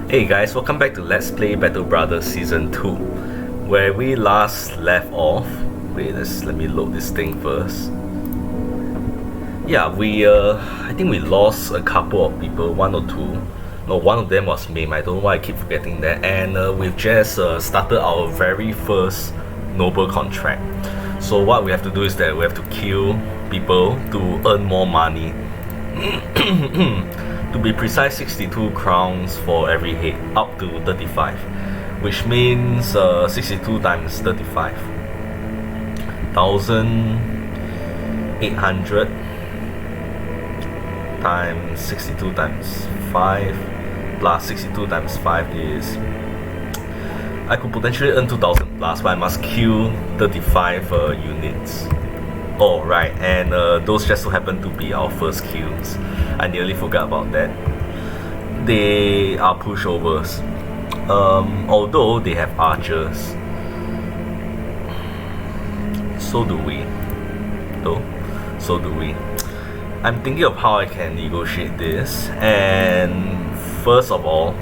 Hey guys, welcome back to Let's Play Battle Brothers Season 2. Where we last left off. Wait, let me load this thing first. Yeah, I think we lost a couple of people, one or two. No, one of them was Mame, I don't know why I keep forgetting that. And we've just started our very first noble contract. So what we have to do is that we have to kill people to earn more money. To be precise, 62 crowns for every head, up to 35, which means 62 times 35, 1,800 times 62 times 5 plus 62 times 5 is, I could potentially earn 2,000 plus, but I must kill 35 units. Oh right, and those just so happen to be our first kills. I nearly forgot about that. They are pushovers. Although they have archers. So do we. Though. So do we. I'm thinking of how I can negotiate this. And first of all,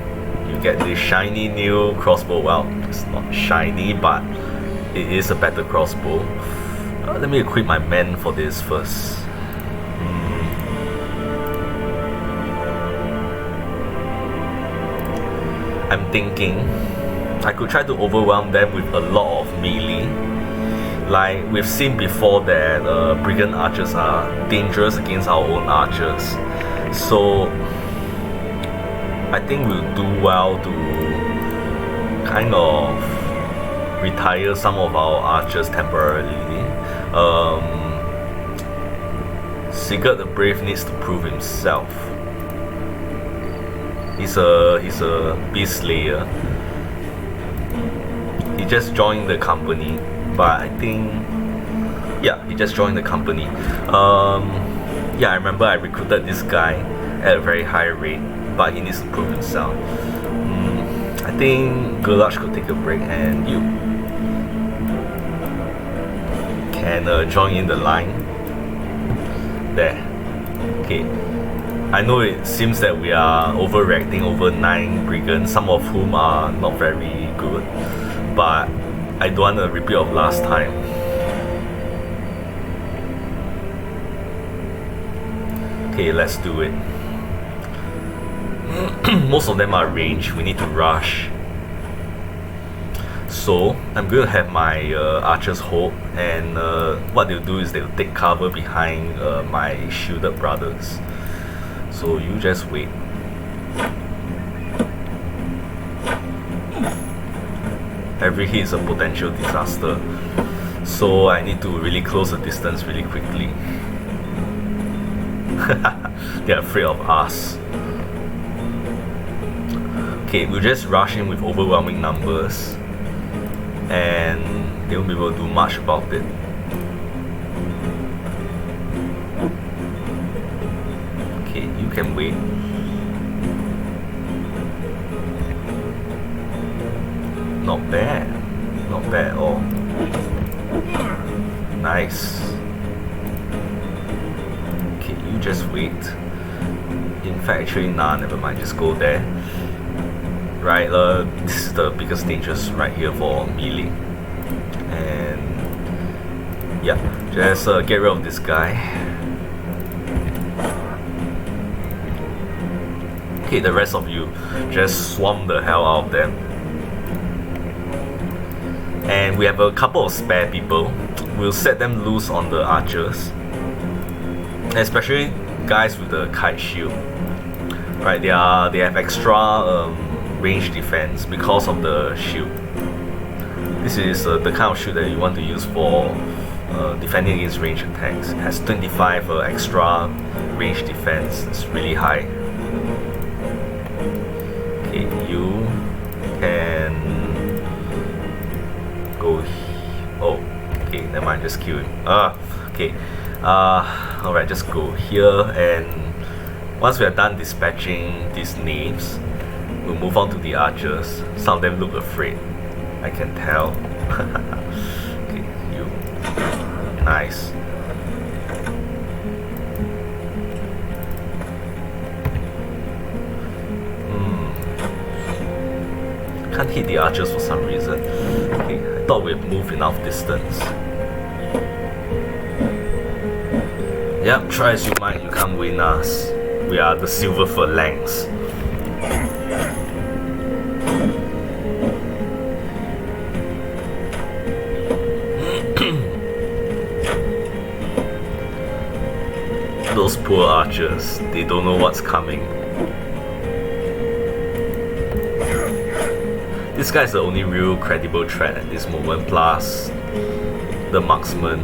you get this shiny new crossbow. Well, it's not shiny, but it is a better crossbow. Let me equip my men for this first. I'm thinking I could try to overwhelm them with a lot of melee. Like we've seen before that brigand archers are dangerous against our own archers. So I think we'll do well to kind of retire some of our archers temporarily. Sigurd the Brave needs to prove himself. He's a beast slayer. He just joined the company, but I think, yeah, he just joined the company. Yeah, I remember I recruited this guy at a very high rate, but he needs to prove himself. I think Gulach could take a break, and you can join in the line. There. Okay. I know it seems that we are overreacting over 9 brigands, some of whom are not very good, but I don't want a repeat of last time. Okay, let's do it. Most of them are ranged, we need to rush. So I'm going to have my archers hold, and what they'll do is they'll take cover behind my shielded brothers. So you just wait. Every hit is a potential disaster, so I need to really close the distance really quickly. They're afraid of us. Okay, we'll just rush in with overwhelming numbers, and they won't be able to do much about it. Okay, you can wait. Not bad. Not bad at all. Nice. Okay, you just wait. In fact, actually, nah, never mind, just go there. Right, this is the biggest dangers right here for melee. And yeah, just get rid of this guy. Okay, the rest of you just swarm the hell out of them. And we have a couple of spare people. We'll set them loose on the archers, especially guys with the kite shield. Right, they have extra range defense because of the shield. This is the kind of shield that you want to use for defending against range attacks. It has 25 extra range defense. It's really high. Okay, you can go. Oh, okay, never mind, just kill him. Okay. Alright, just go here, and once we are done dispatching these knaves, we'll move on to the archers. Some of them look afraid, I can tell. Okay, you. Nice. can't hit the archers for some reason. Okay, I thought we've moved enough distance. Yep, try as you might, you can't win us. We are the Silver Phalanx. Those poor archers, they don't know what's coming. This guy's the only real credible threat at this moment, plus the marksman.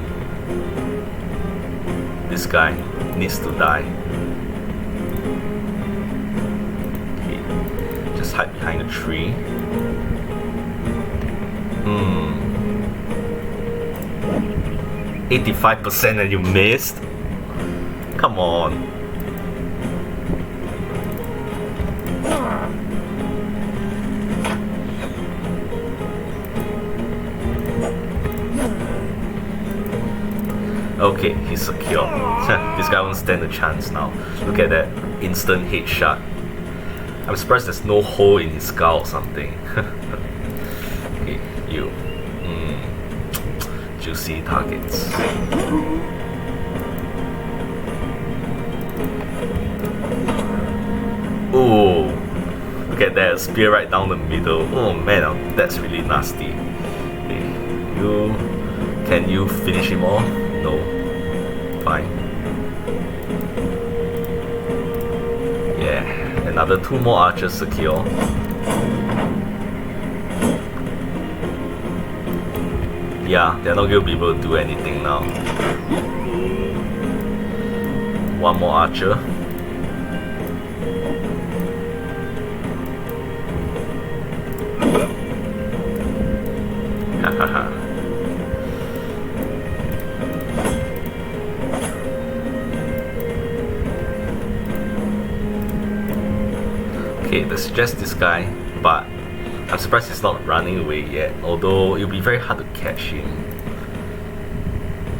This guy needs to die. Okay, just hide behind a tree. 85% and you missed? Come on. Okay, he's secure. This guy won't stand a chance now. Look at that instant headshot. I'm surprised there's no hole in his skull or something. Okay, you. Juicy targets. Oh, look at that, spear right down the middle. Oh man, that's really nasty. Okay, can you finish him off? No. Fine. Yeah, another 2 more archers secure. Yeah, they're not going to be able to do anything now. 1 more archer. Okay, there's just this guy, but I'm surprised he's not running away yet, although it'll be very hard to catch him.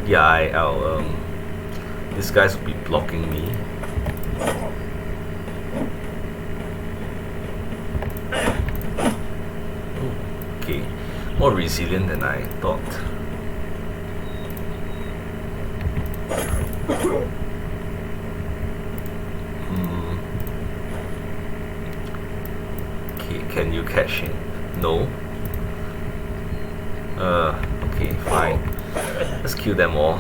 Yeah, I'll these guys will be blocking me. Okay, more resilient than I thought. Can you catch him? No. Okay, fine. Let's kill them all.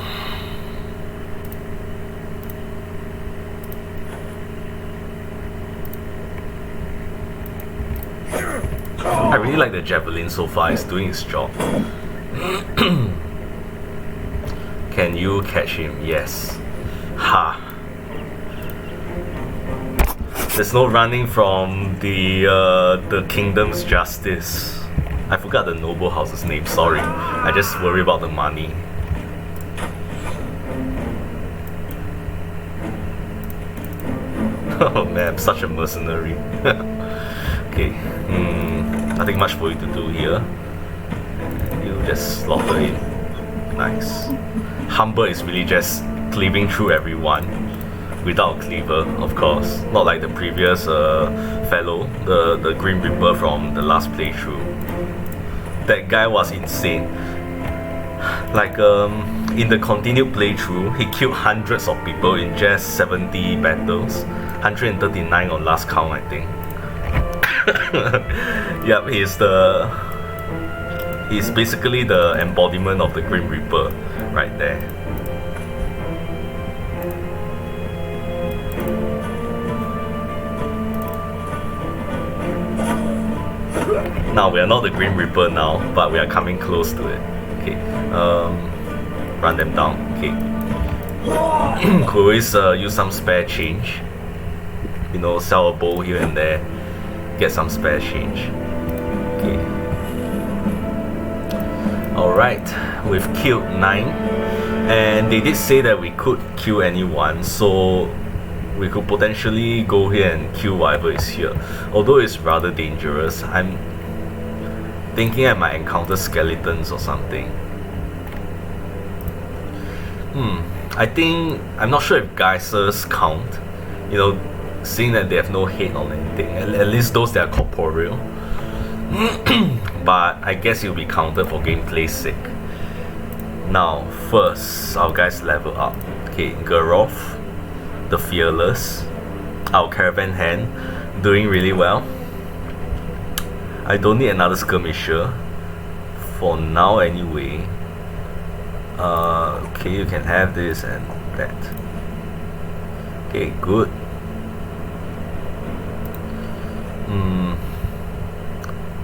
I really like the javelin so far, it's doing its job. Can you catch him? Yes. Ha! There's no running from the kingdom's justice. I forgot the noble house's name, sorry. I just worry about the money. Oh man, I'm such a mercenary. Okay, nothing much for you to do here. You just slaughter him. Nice. Humber is really just cleaving through everyone. Without cleaver, of course. Not like the previous fellow, the Grim Reaper from the last playthrough. That guy was insane. Like in the continued playthrough, he killed hundreds of people in just 70 battles. 139 on last count, I think. Yep, he's basically the embodiment of the Grim Reaper right there. Now we are not the Grim Reaper now, but we are coming close to it. Okay, run them down. Okay, could always use some spare change. You know, sell a bowl here and there, get some spare change. Okay. Alright, we've killed 9, and they did say that we could kill anyone, so we could potentially go here and kill whatever is here. Although it's rather dangerous, I'm thinking I might encounter skeletons or something. I'm not sure if geysers count. You know, seeing that they have no head or anything. At least those that are corporeal. but I guess it'll be counted for gameplay's sake. Now, first, our guys level up. Okay, Garoth, the Fearless, our Caravan Hand, doing really well. I don't need another Skirmisher for now anyway. Okay, you can have this and that. Okay, good.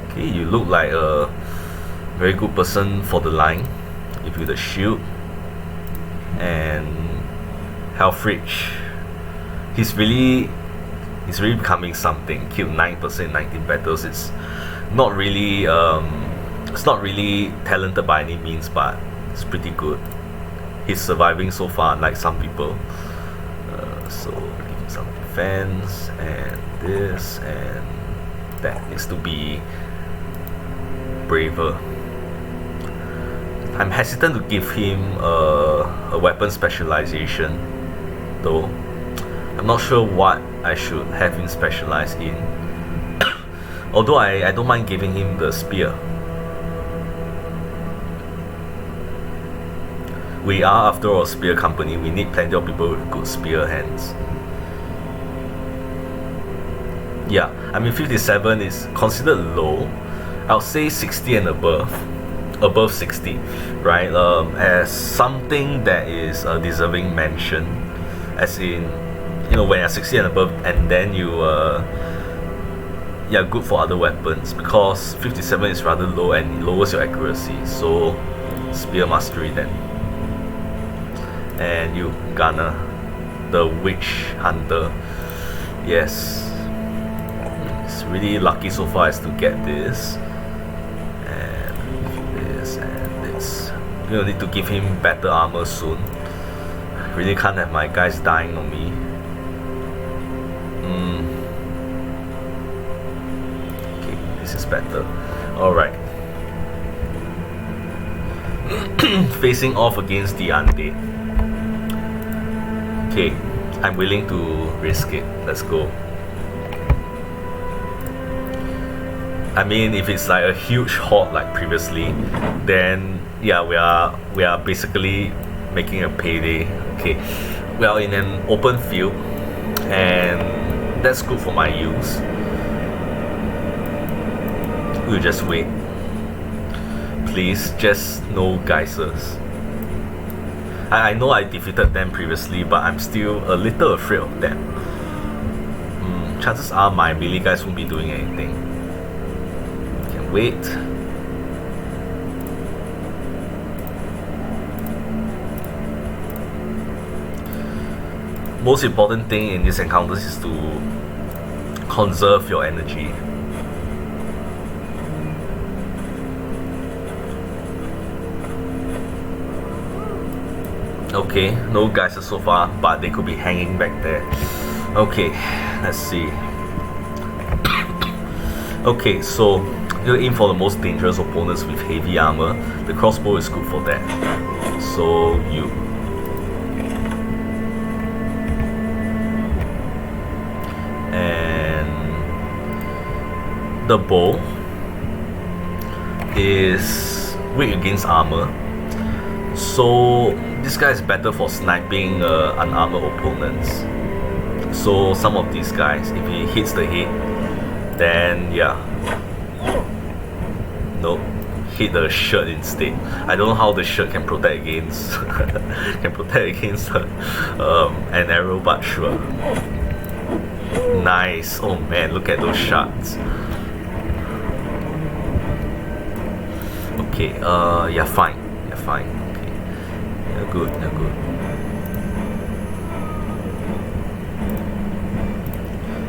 Okay, you look like a very good person for the line. Give you the shield and health reach. He's really becoming something. Killed 9% in 19 battles. It's not really talented by any means, but it's pretty good. He's surviving so far, unlike some people. So give him some defense and this and that. Needs to be braver. I'm hesitant to give him a weapon specialization, though. I'm not sure what I should have him specialize in. Although I don't mind giving him the spear. We are, after all, a spear company. We need plenty of people with good spear hands. Yeah, I mean 57 is considered low. I'll say 60 and above 60, right? As something that is deserving mention, as in, you know, when you're 60 and above, and then you yeah, good for other weapons, because 57 is rather low and it lowers your accuracy. So spear mastery then. And you, Gunner, the witch hunter. Yes, it's really lucky so far as to get this and this and this. We'll need to give him better armor soon. Really can't have my guys dying on me. Okay, this is better. Alright. Facing off against the undead. Okay, I'm willing to risk it. Let's go. I mean, if it's like a huge horde like previously, then yeah, we are basically making a payday. Okay, we are in an open field, and that's good for my use. We'll just wait. Please, just no geysers. I know I defeated them previously, but I'm still a little afraid of them. Chances are my melee guys won't be doing anything. Can wait. Most important thing in these encounters is to conserve your energy. Okay, no geysers so far, but they could be hanging back there. Okay, let's see. Okay, so you aim for the most dangerous opponents with heavy armor. The crossbow is good for that. So you. And the bow is weak against armor. So this guy is better for sniping unarmored opponents. So some of these guys, if he hits the head, then yeah. Nope, hit the shirt instead. I don't know how the shirt can protect against an arrow, but sure. Nice. Oh man, look at those shots. Okay, yeah, fine. Yeah, fine. Okay. You're good, you're good.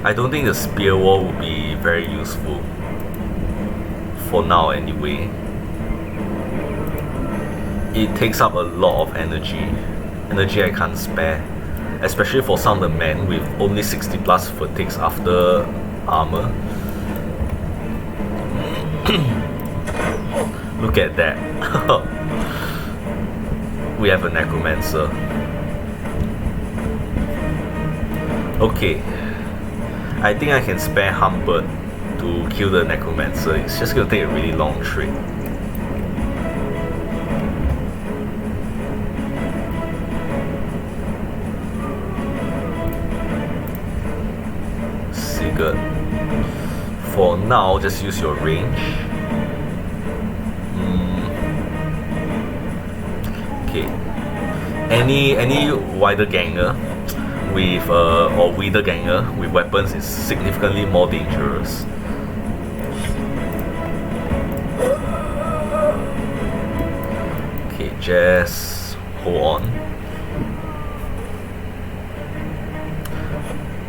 I don't think the spear wall will be very useful. For now anyway. It takes up a lot of energy. Energy I can't spare. Especially for some of the men with only 60 plus fatigues after armor. Look at that. We have a necromancer. Okay. I think I can spare Humbert to kill the necromancer. It's just gonna take a really long trip. Sigurd, for now, just use your range. Okay. Any wider ganger with or wider ganger with weapons is significantly more dangerous. Okay, just hold on.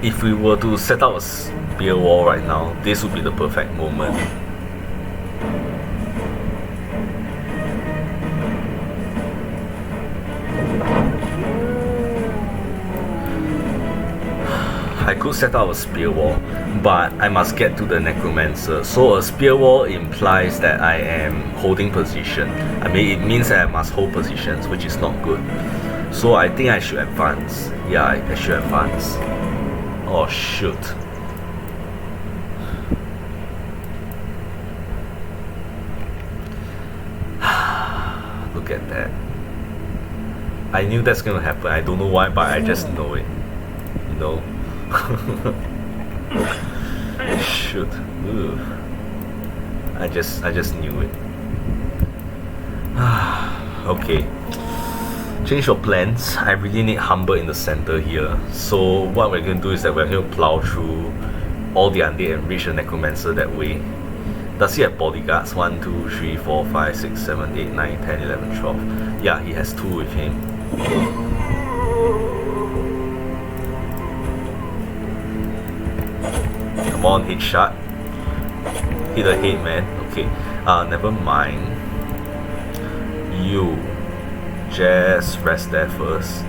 If we were to set up a spear wall right now, this would be the perfect moment. I could set up a spear wall, but I must get to the necromancer. So a spear wall implies that I am holding position. I mean, it means that I must hold positions, which is not good. So I think I should advance. Yeah, I should advance. Oh shoot. Look at that. I knew that's gonna happen. I don't know why, but I just know it. You know? Shoot. Ugh. I just knew it. Okay. Change your plans. I really need Humber in the center here. So what we're going to do is that we're going to plow through all the undead and reach the necromancer that way. Does he have bodyguards? 1, 2, 3, 4, 5, 6, 7, 8, 9, 10, 11, 12. Yeah, he has 2 with him. Come on, hit shot. Hit the head, man. Okay. Never mind. You just rest there first.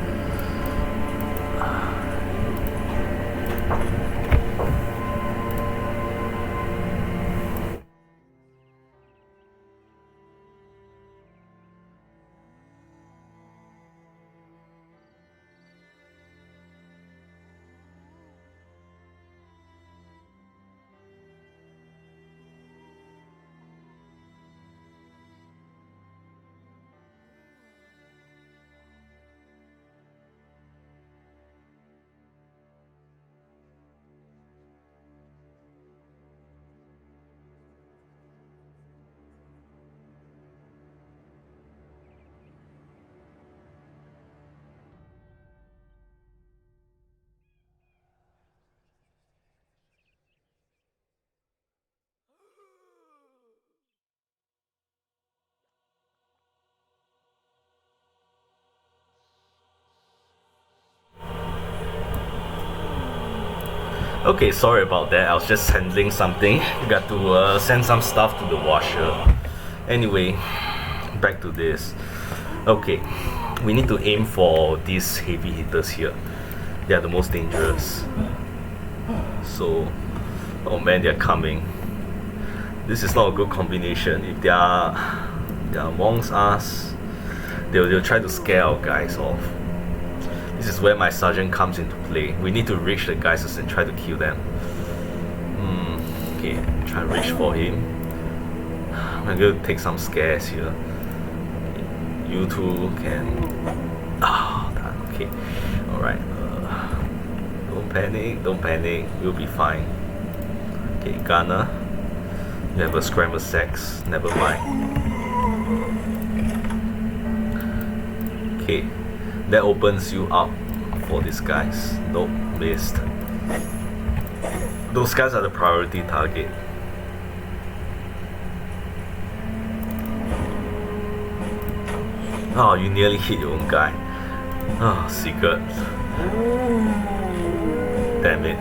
Okay, sorry about that. I was just handling something. Got to send some stuff to the washer. Anyway, back to this. Okay, we need to aim for these heavy hitters here. They are the most dangerous. So, oh man, they're coming. This is not a good combination. If they are amongst us, they'll try to scare our guys off. This is where my sergeant comes into play. We need to reach the guys and try to kill them. Okay, try and reach for him. I'm going to take some scares here. You two can... done. Okay, alright. Don't panic, we'll be fine. Okay, Gunner. You have a scrambled sex, never mind. Okay. That opens you up for these guys. Nope, missed. Those guys are the priority target. Oh, you nearly hit your own guy. Oh, Sigurd. Damn it.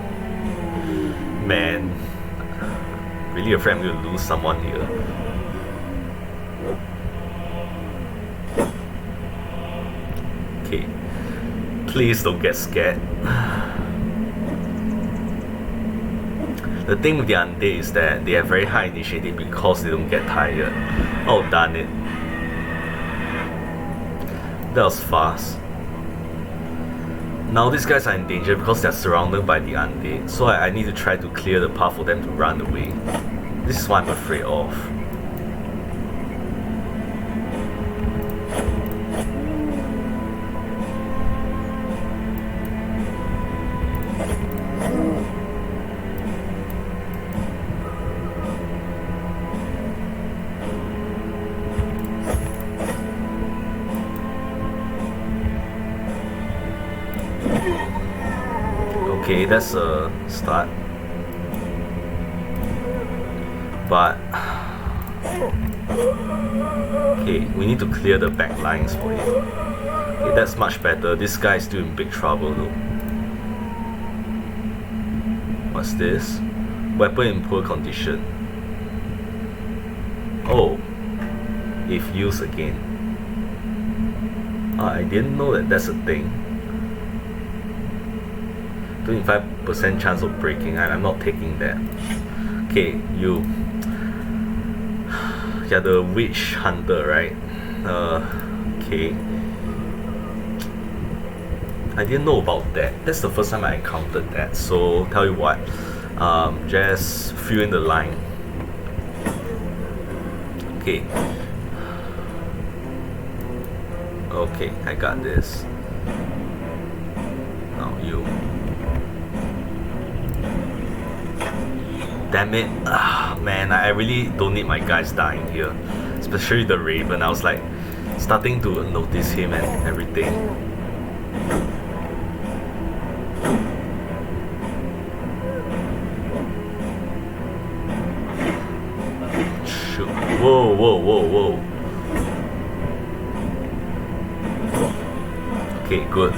Man. Really afraid I'm going to lose someone here. Okay, please don't get scared. The thing with the undead is that they have very high initiative because they don't get tired. Oh darn it. That was fast. Now these guys are in danger because they're surrounded by the undead, so I need to try to clear the path for them to run away. This is what I'm afraid of. Okay, that's a start. But okay, we need to clear the back lines for him. Okay, that's much better. This guy is still in big trouble though. What's this? Weapon in poor condition. Oh, if used again. I didn't know that that's a thing. 25% chance of breaking. I'm not taking that. Okay, you. You're the witch hunter, right? Okay. I didn't know about that. That's the first time I encountered that. So tell you what, just fill in the line. Okay. Okay, I got this. Now you. Damn it. Man, I really don't need my guys dying here. Especially the Raven. I was like starting to notice him and everything. Shoot. Whoa, whoa, whoa, whoa. Okay, good.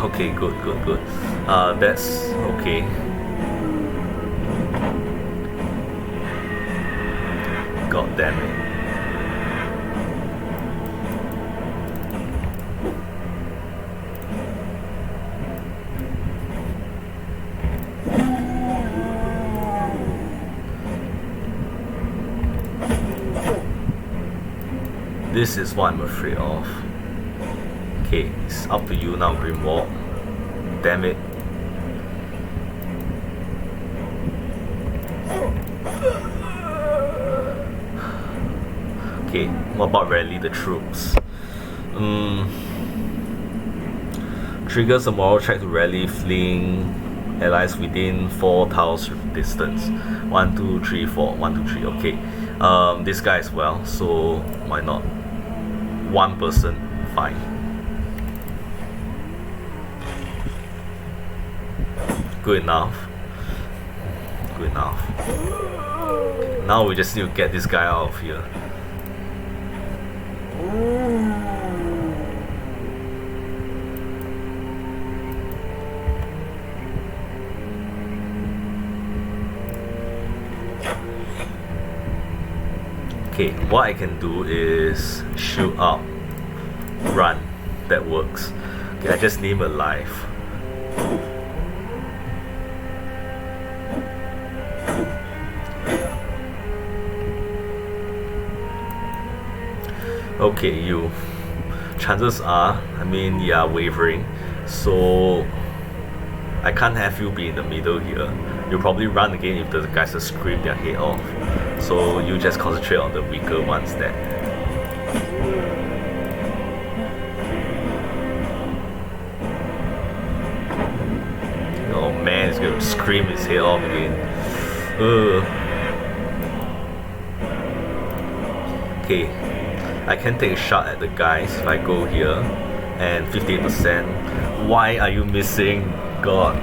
Okay, good. That's okay. God damn it. This is what I'm afraid of. Okay, it's up to you now, Grimwald. Damn it. Okay, what about rally the troops? Triggers a moral check to rally fleeing allies within 4 tiles distance. 1, 2, 3, 4. 1, 2, 3. Okay. This guy as well, so why not? One person, fine. Good enough. Good enough. Now we just need to get this guy out of here. Okay, what I can do is shoot up, run. That works. Okay, I just need him alive. Okay, you. Chances are, you are wavering, so I can't have you be in the middle here. You'll probably run again if the guys just scream their head off. So you just concentrate on the weaker ones there. Oh man, he's gonna scream his head off again. Okay, I can take a shot at the guys if I go here, and 58%. Why are you missing? God.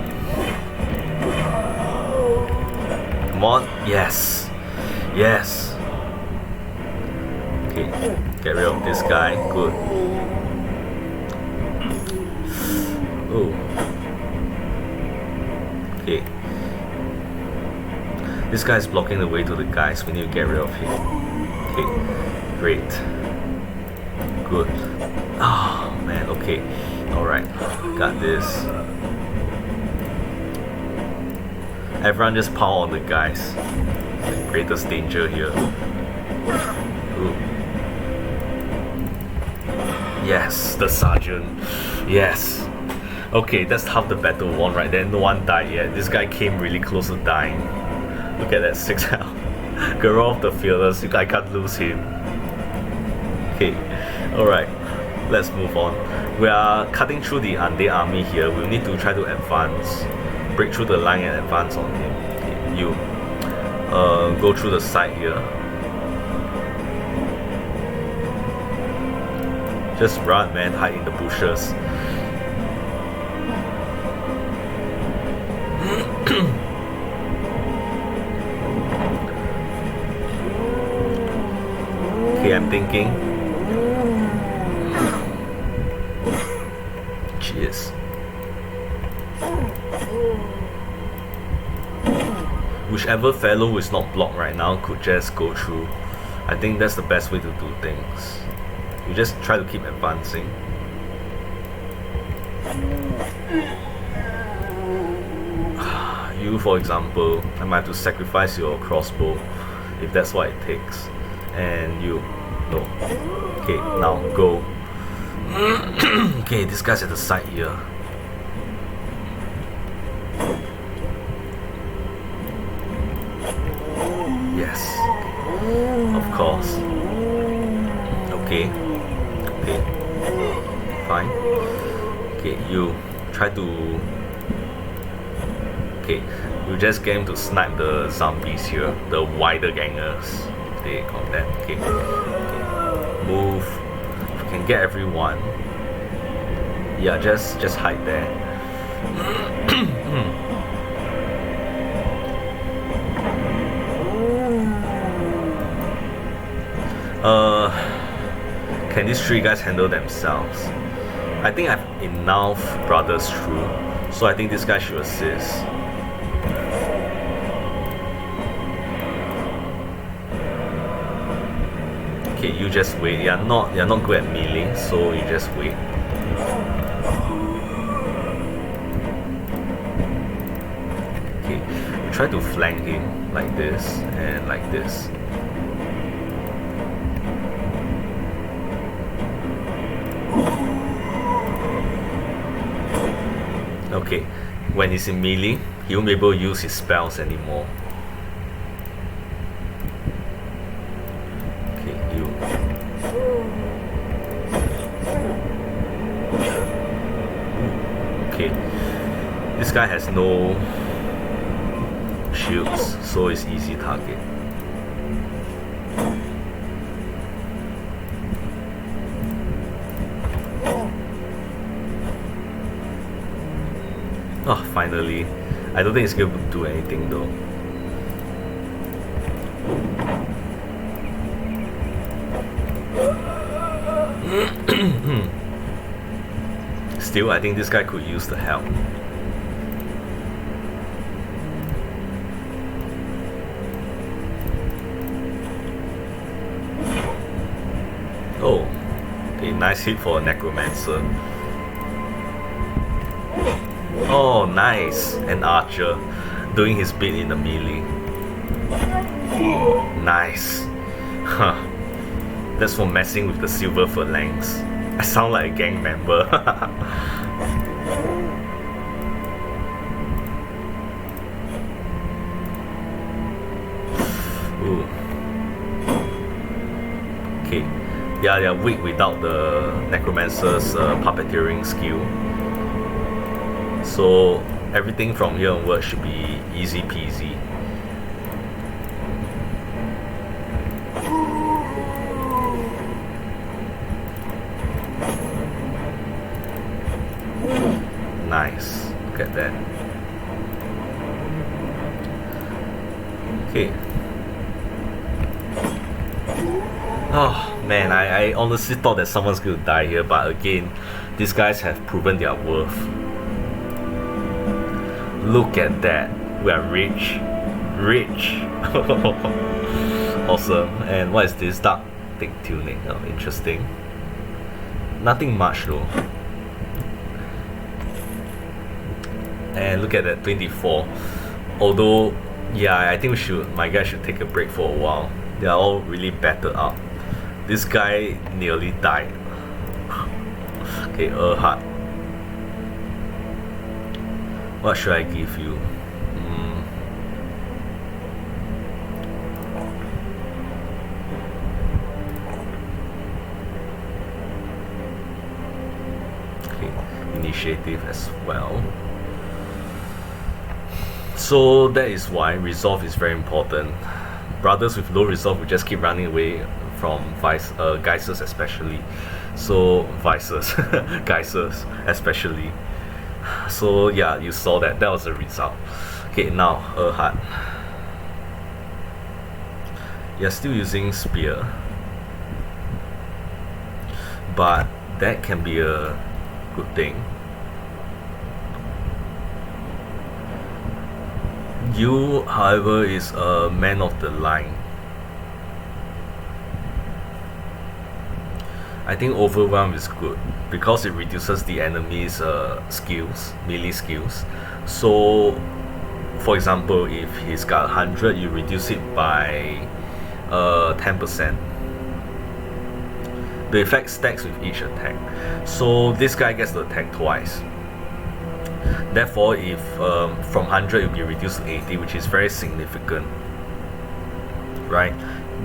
Come on, yes. Yes. Okay, get rid of this guy. Good. Oh. Okay. This guy is blocking the way to the guys. We need to get rid of him. Okay. Great. Good. Oh man. Okay. All right. Got this. Everyone just power on the guys. Greatest danger here. Ooh. Yes, the sergeant. Yes. Okay, that's how the battle won right there. No one died yet. This guy came really close to dying. Look at that, 6 health. Geralt the Fearless, I can't lose him. Okay, alright, let's move on. We are cutting through the undead army here. We'll need to try to advance. Break through the line and advance on him. Okay, you go through the side here. Just run, man, hide in the bushes. Okay, I'm thinking. Jeez. Whichever fellow is not blocked right now could just go through. I think that's the best way to do things. You just try to keep advancing. You, for example, I might have to sacrifice your crossbow if that's what it takes. And you, no. Okay, now go. Okay, this guy's at the side here. Yes, of course. Okay, okay, fine. Okay, you try to. Okay, you just get him to snipe the zombies here, the wider gangers. They call that. Okay. Okay. Move. If you can get everyone. Yeah, just hide there. Can these 3 guys handle themselves? I think I have enough brothers through, so I think this guy should assist. Okay, you just wait. You're not good at melee, so you just wait. Okay, you try to flank him like this and like this. Okay, when he's in melee, he won't be able to use his spells anymore. This guy has no shields, so it's easy target. Oh, finally. I don't think it's going to do anything though. Still, I think this guy could use the help. Oh, a nice hit for a necromancer. Oh, nice. An archer doing his bit in the melee. Nice. Huh. That's for messing with the Silver Phalanx. I sound like a gang member. Ooh. Okay. Yeah, they're weak without the Necromancer's puppeteering skill. So everything from here onward should be easy peasy. Nice. Look at that. Okay. Oh man, I honestly thought that someone's gonna die here, but again, these guys have proven their worth. Look at that. We are rich. Rich. Awesome. And what is this? Dark thing tuning. Oh, interesting. Nothing much though. And look at that, 24. Although, yeah, I think my guy should take a break for a while. They are all really battered up. This guy nearly died. Okay, Erhard. What should I give you? Okay, initiative as well. So that is why resolve is very important. Brothers with low resolve will just keep running away from geysers especially. So vices, geysers especially. So yeah, you saw that. That was the result. Okay, now Erhard. You're still using spear, but that can be a good thing. You, however, is a man of the line. I think overwhelm is good because it reduces the enemy's skills, melee skills. So, for example, if he's got 100, you reduce it by 10%. The effect stacks with each attack. So this guy gets to attack twice. Therefore, if from 100 it will be reduced to 80, which is very significant, right?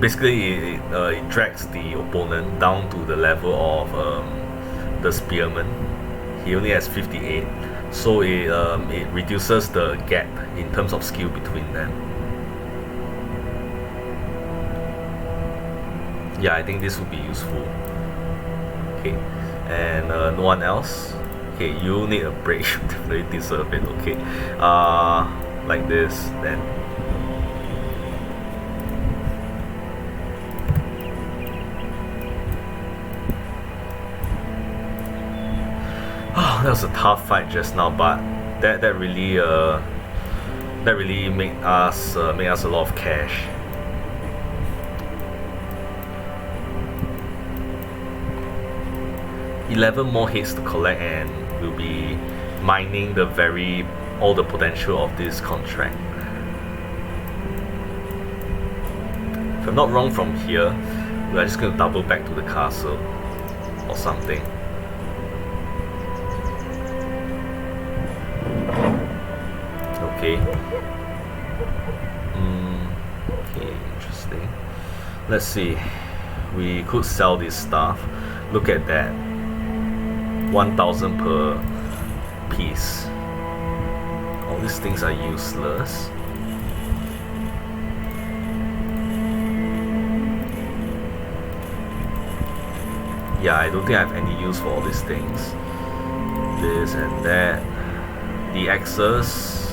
Basically, it drags the opponent down to the level of the spearman. He only has 58, so it reduces the gap in terms of skill between them. Yeah, I think this would be useful. Okay, and no one else. Okay, you need a break. You definitely deserve it. Okay, like this then. Oh, that was a tough fight just now, but that really made us a lot of cash. $11 more hits to collect, and we'll be mining all the potential of this contract. If I'm not wrong, from here we're just going to double back to the castle or something. Okay. Okay, interesting. Let's see. We could sell this stuff. Look at that. 1,000 per piece. All these things are useless. Yeah, I don't think I have any use for all these things. This and that. The axes,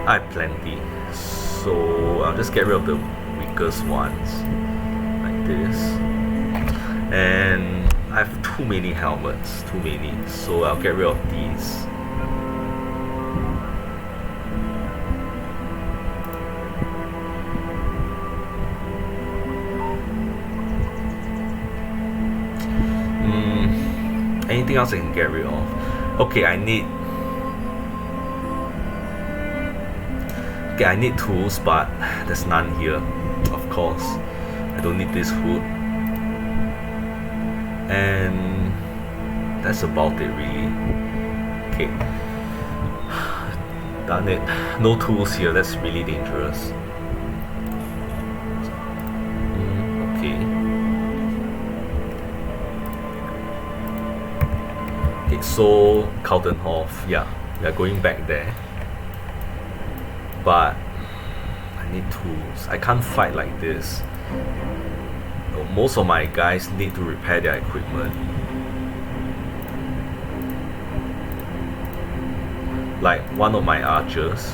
I have plenty. So I'll just get rid of the weakest ones. Like this. And I have too many helmets, so I'll get rid of these. Anything else I can get rid of? Okay, I need tools, but there's none here. Of course, I don't need this hood. And that's about it really. Okay. Darn it. No tools here, that's really dangerous. Okay. Okay, so Kaltenhof, yeah, we are going back there. But I need tools. I can't fight like this. Most of my guys need to repair their equipment. Like one of my archers.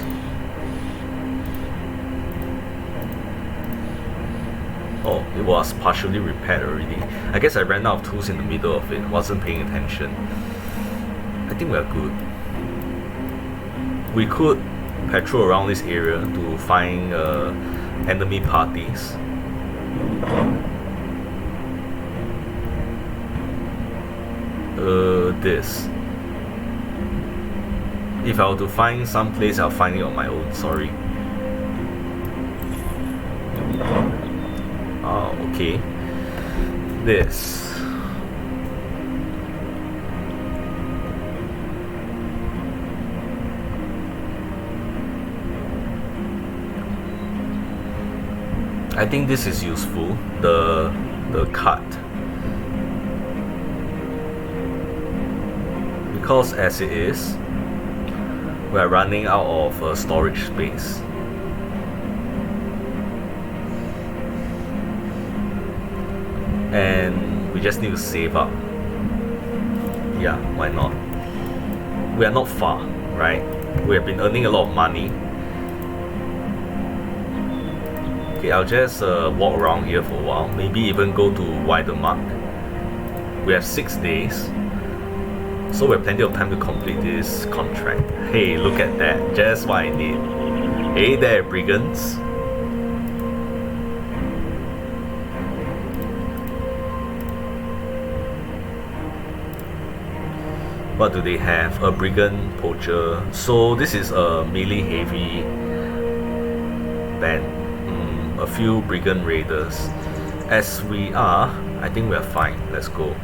Oh, it was partially repaired already. I guess I ran out of tools in the middle of it. Wasn't paying attention. I think we are good. We could patrol around this area to find enemy parties. This. If I were to find some place, I'll find it on my own. Sorry. Okay. This. I think this is useful, the cut. Because as it is, we are running out of storage space. And we just need to save up. Yeah, why not? We are not far, right? We have been earning a lot of money. Okay, I'll just walk around here for a while. Maybe even go to Weidemark. We have 6 days. So we have plenty of time to complete this contract. Hey, look at that. Just what I need. Hey there, brigands. What do they have? A brigand poacher. So this is a melee heavy band. A few brigand raiders. As we are, I think we are fine. Let's go.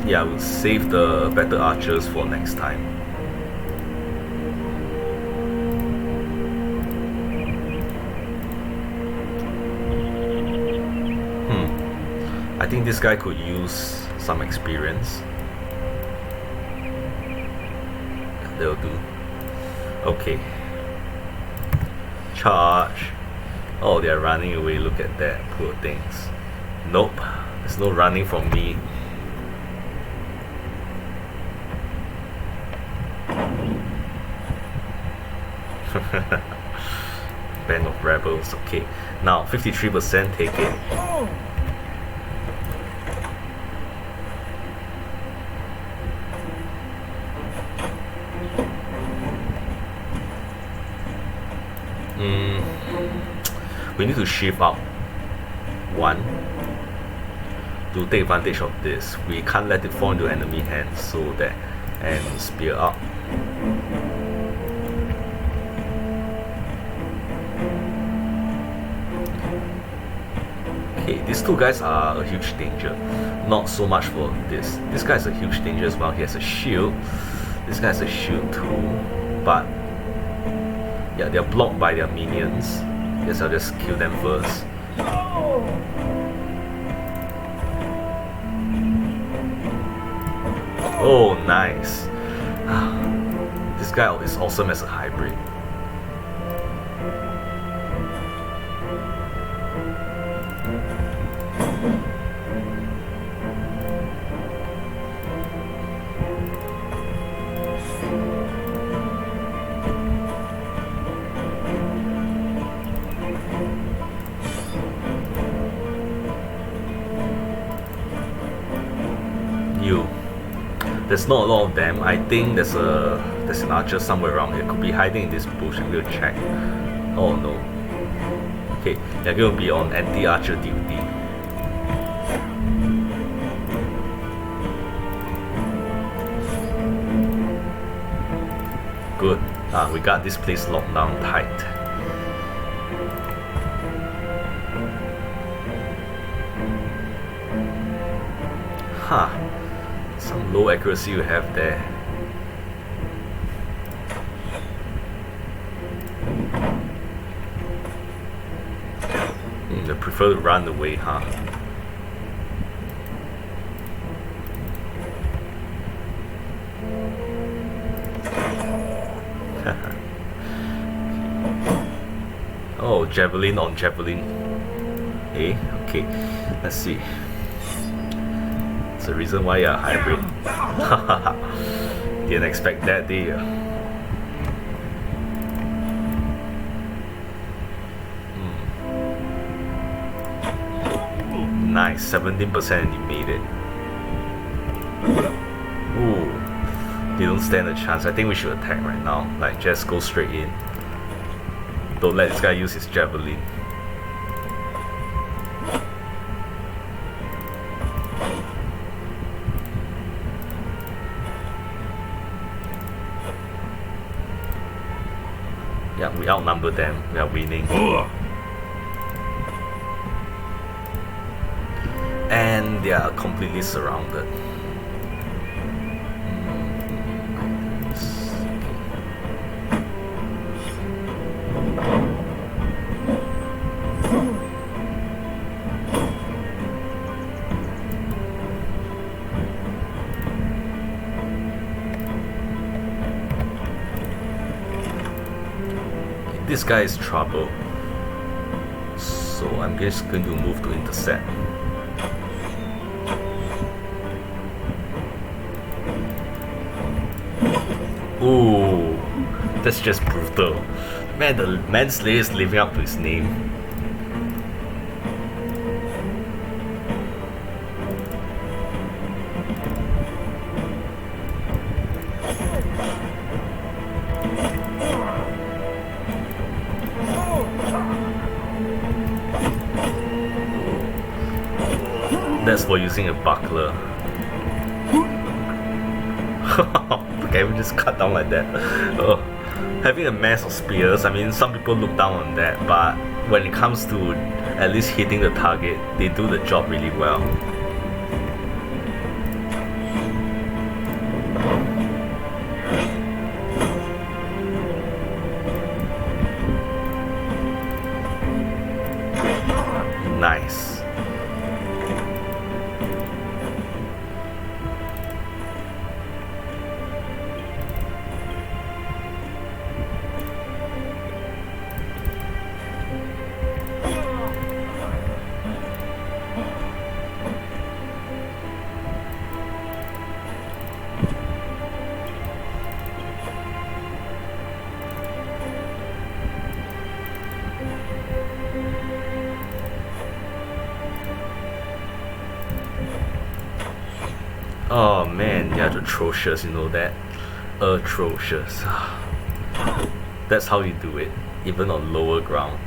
Yeah, we'll save the better archers for next time. I think this guy could use some experience. They'll do. Okay. Charge. Oh, they're running away. Look at that. Poor things. Nope. There's no running from me. Band of rebels. Okay. Now 53%, take it. We need to shift up one to take advantage of this. We can't let it fall into enemy hands, so that, and spear up. Okay, these two guys are a huge danger. Not so much for this. This guy is a huge danger as well. He has a shield. This guy has a shield too, but yeah, they're blocked by their minions. Guess I'll just kill them first. Oh, nice. This guy is awesome as a hybrid. There's not a lot of them. I think there's an archer somewhere around here. Could be hiding in this bush. I'm gonna check. Oh no. Okay, they're gonna be on anti-archer duty. Good. We got this place locked down tight. Huh. Some low accuracy you have there. They prefer to run away, huh? Oh, javelin on javelin. Hey, okay. Let's see. The reason why you're a hybrid. Didn't expect that, did you? Nice, 17% and you made it. Ooh, they don't stand a chance. I think we should attack right now. Like, just go straight in. Don't let this guy use his javelin. Yeah, we outnumber them. We are winning. And they are completely surrounded. This guy is trouble. So I'm just going to move to intercept. Ooh, that's just brutal. Man, the Manslayer is living up to his name. That's for using a buckler. Okay, we just cut down like that. Having a mass of spears, I mean, some people look down on that, but when it comes to at least hitting the target, they do the job really well. Nice. Oh man, they're atrocious, you know that? Atrocious. That's how you do it, even on lower ground.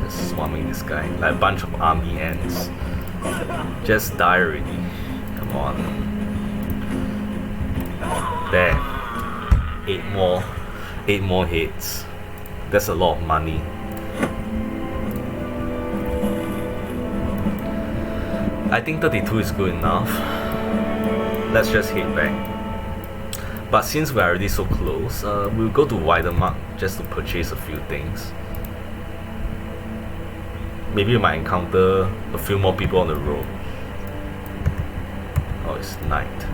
Just swarming this guy, like a bunch of army ants. Just die already. Come on. There. 8 more hits. That's a lot of money. I think 32 is good enough. Let's just hit back. But since we're already so close, we'll go to Widermark just to purchase a few things. Maybe we might encounter a few more people on the road. Oh, it's night.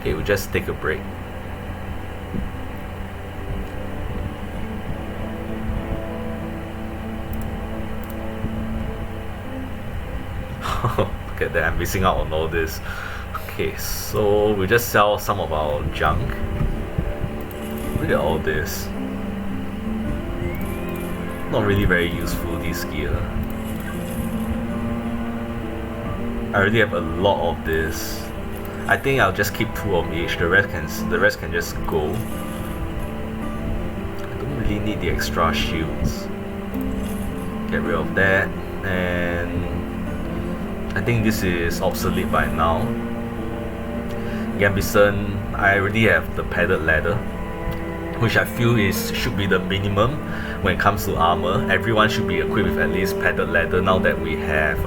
Okay, we'll just take a break. Look at that, I'm missing out on all this. Okay, so we just sell some of our junk. Look at all this. Not really very useful, this gear. I already have a lot of this. I think I'll just keep 2 of each. The rest can just go. I don't really need the extra shields. Get rid of that, and I think this is obsolete by now. Gambison, I already have the padded ladder, which I feel should be the minimum when it comes to armor. Everyone should be equipped with at least padded ladder now that we have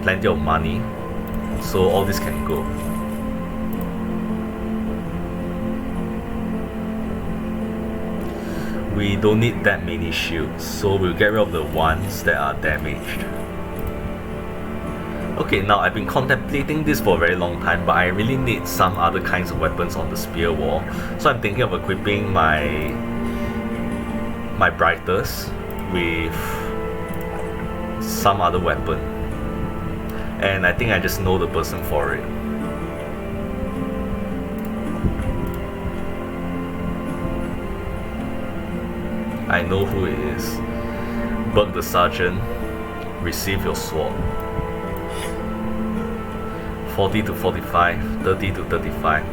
plenty of money, so all this can go. We don't need that many shields, so we'll get rid of the ones that are damaged. Okay, now I've been contemplating this for a very long time, but I really need some other kinds of weapons on the spear wall. So I'm thinking of equipping my Brighters with some other weapon. And I think I just know the person for it. I know who it is. Bug the Sergeant. Receive your sword. 40 to 45, 30 to 35.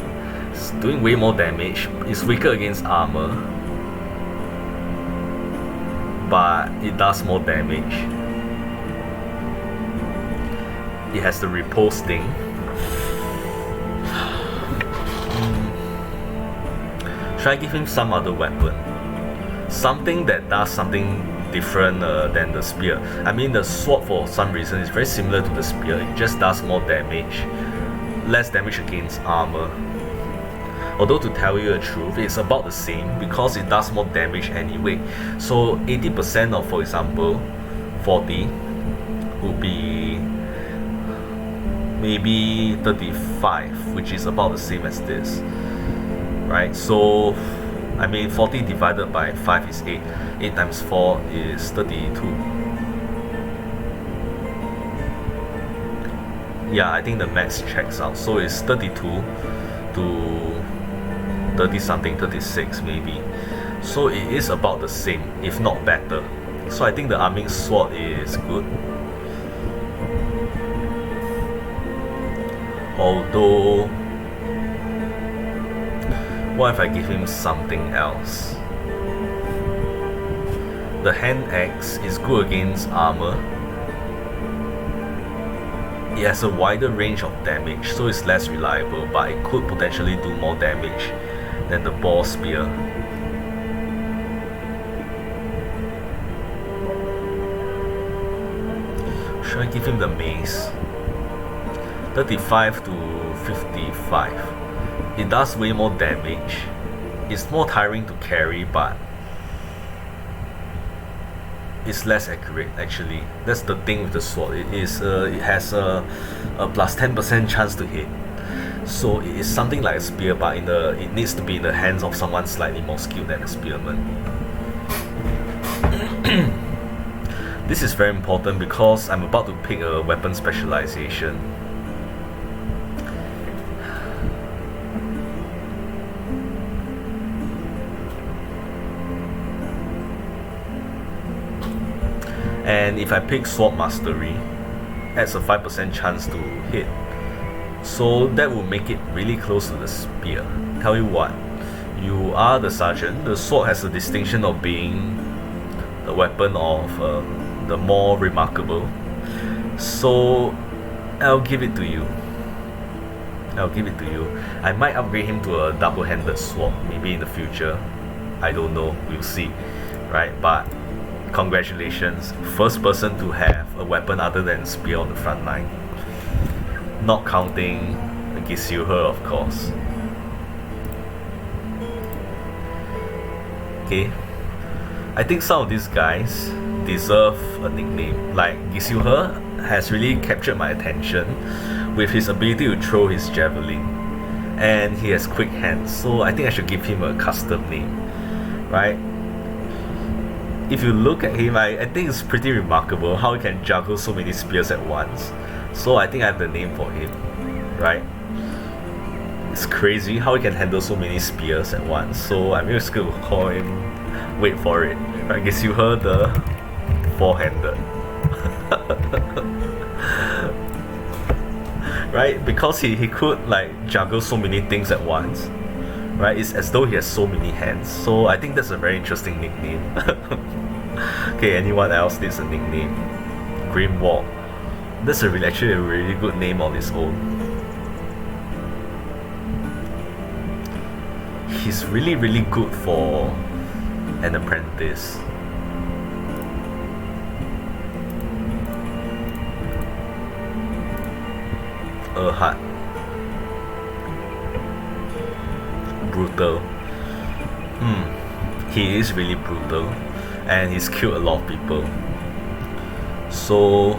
It's doing way more damage. It's weaker against armor, but it does more damage. It has the repulse thing. Should I give him some other weapon? Something that does something different than the spear. I mean, the sword for some reason is very similar to the spear. It just does more damage, less damage against armor. Although to tell you the truth, it's about the same because it does more damage anyway. So 80% of, for example, 40 would be maybe 35, which is about the same as this, right? So I mean 40 divided by 5 is 8. 8 times 4 is 32. Yeah, I think the maths checks out. So it's 32 to 30 something, 36 maybe. So it is about the same, if not better. So I think the arming sword is good. Although, what if I give him something else? The hand axe is good against armor. It has a wider range of damage, so it's less reliable, but it could potentially do more damage than the boar spear. Should I give him the mace? 35 to 55. It does way more damage. It's more tiring to carry, but it's less accurate actually. That's the thing with the sword. It has a plus 10% chance to hit. So it is something like a spear, but it needs to be in the hands of someone slightly more skilled than a spearman. This is very important because I'm about to pick a weapon specialization. And if I pick Sword Mastery, adds a 5% chance to hit. So that will make it really close to the spear. Tell you what, you are the sergeant. The sword has a distinction of being the weapon of the more remarkable. So I'll give it to you. I might upgrade him to a double-handed sword, maybe in the future. I don't know, we'll see. Right, but congratulations, first person to have a weapon other than spear on the front line. Not counting Gisilher, of course. Okay, I think some of these guys deserve a nickname. Like Gisilher has really captured my attention with his ability to throw his javelin, and he has quick hands, so I think I should give him a custom name, right? If you look at him, I think it's pretty remarkable how he can juggle so many spears at once. So I think I have the name for him, right? It's crazy how he can handle so many spears at once. So I'm just going to call him, wait for it, I guess you heard the four-handed. Right? Because he could like juggle so many things at once. Right? It's as though he has so many hands. So I think that's a very interesting nickname. Okay, anyone else needs a nickname? Grimwald. That's actually a really good name on its own. He's really good for an apprentice. Erhard. Brutal. He is really brutal, and he's killed a lot of people. So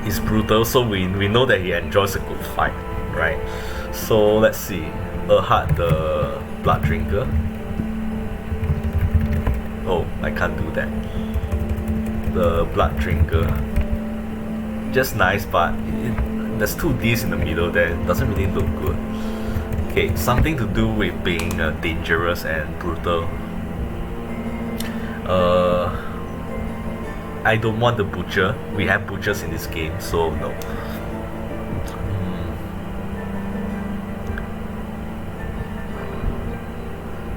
he's brutal, so we know that he enjoys a good fight, right? So let's see. Erhard the Blood Drinker. Oh, I can't do that. The Blood Drinker. Just nice, but there's two D's in the middle there. It doesn't really look good. Okay, something to do with being dangerous and brutal. I don't want the Butcher. We have butchers in this game, so no.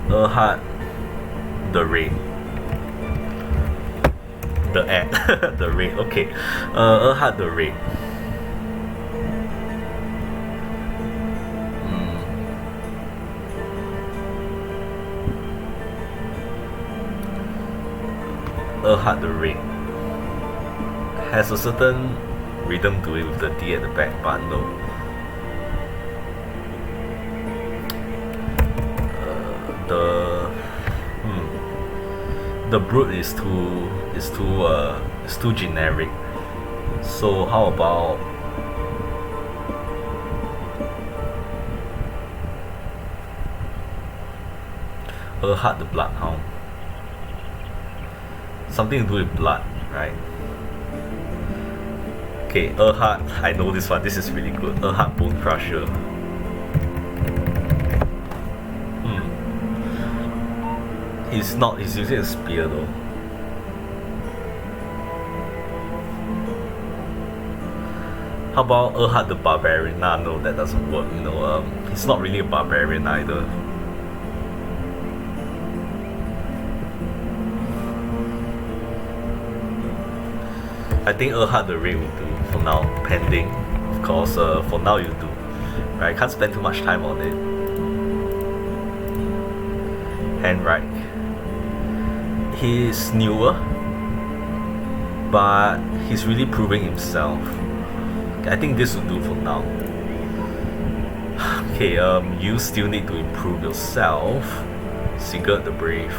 Erhard the Raid. The Raid, okay. Erhard the Raid. Erhard the Raid has a certain rhythm to it with the D at the back, but no. the brute is too generic. So how about Erhard the Bloodhound? Something to do with blood, right? Okay, Erhard, I know this one, this is really good. Erhard Bone Crusher. He's using a spear though. How about Erhard the Barbarian? Nah, no, that doesn't work, you know. He's not really a barbarian either. I think Erhard the Ray will do for now, pending. Of course, for now you do. Right, can't spend too much time on it. Handreich. He's newer, but he's really proving himself. I think this will do for now. Okay, you still need to improve yourself. Sigurd the Brave.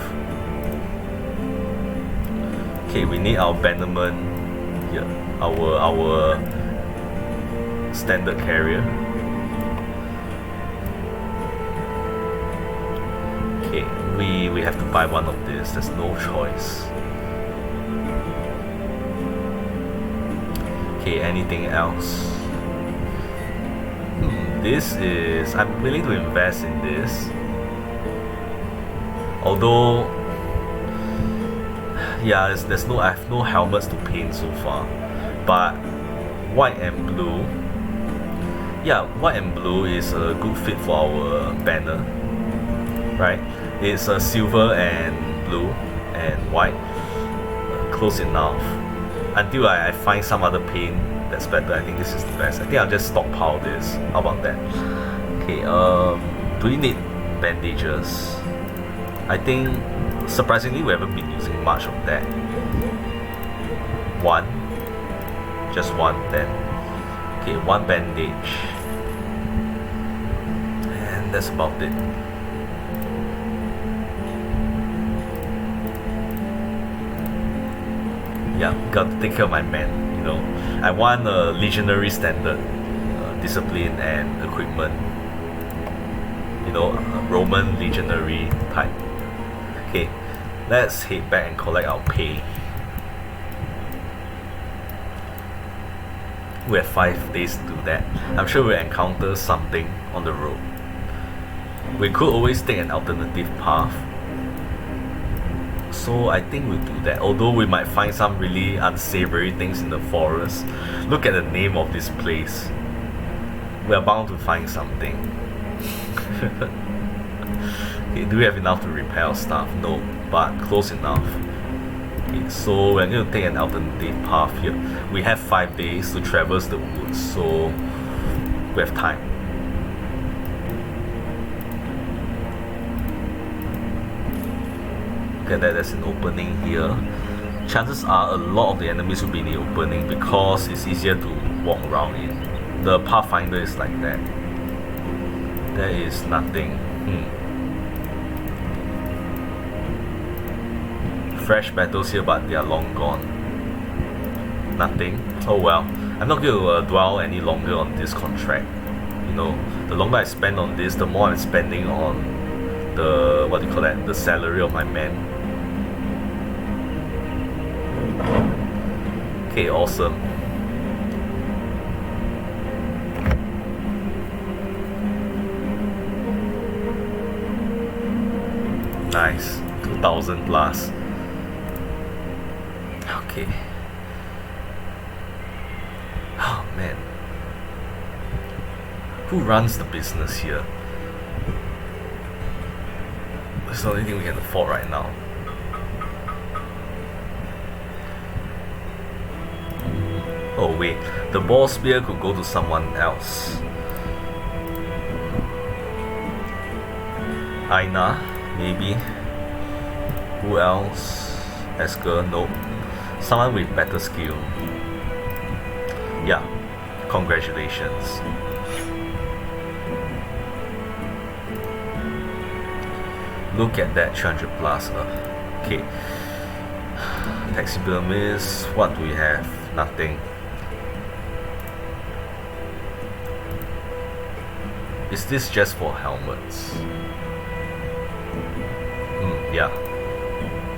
Okay, we need our Bannerman. Yeah, our standard carrier. Okay, we have to buy one of this. There's no choice. Okay, anything else? This is, I'm willing to invest in this. Although, yeah, there's no, I have no helmets to paint so far. But white and blue, yeah, white and blue is a good fit for our banner, right? It's a silver and blue and white, close enough. Until I find some other paint that's better. I think this is the best. I think I'll just stockpile this. How about that? Okay, do we need bandages? I think surprisingly we haven't been using much of that. One. Just one then. Okay, one bandage. And that's about it. Yeah, got to take care of my men, you know. I want a legionary standard, discipline and equipment. You know, a Roman legionary type. Okay, let's head back and collect our pay. We have 5 days to do that. I'm sure we'll encounter something on the road. We could always take an alternative path. So I think we'll do that, although we might find some really unsavory things in the forest. Look at the name of this place. We are bound to find something. Okay, do we have enough to repair our stuff? No, but close enough. Okay, so we're going to take an alternative path here. We have 5 days to traverse the woods, so we have time. Okay, there's an opening here. Chances are a lot of the enemies will be in the opening because it's easier to walk around in. The Pathfinder is like that. There is nothing. Fresh battles here, but they are long gone. Nothing. Oh well. I'm not going to dwell any longer on this contract. You know, the longer I spend on this, the more I'm spending on the, what do you call that, the salary of my men. Okay, awesome. Nice. 2,000 plus. Okay. Oh man. Who runs the business here? That's the only thing we can afford right now. Oh wait, the ball spear could go to someone else. Aina, maybe. Who else? Esker, nope. Someone with better skill. Yeah, congratulations. Look at that, 300 plus. Okay, Taxidermist, what do we have? Nothing. Is this just for helmets? Yeah.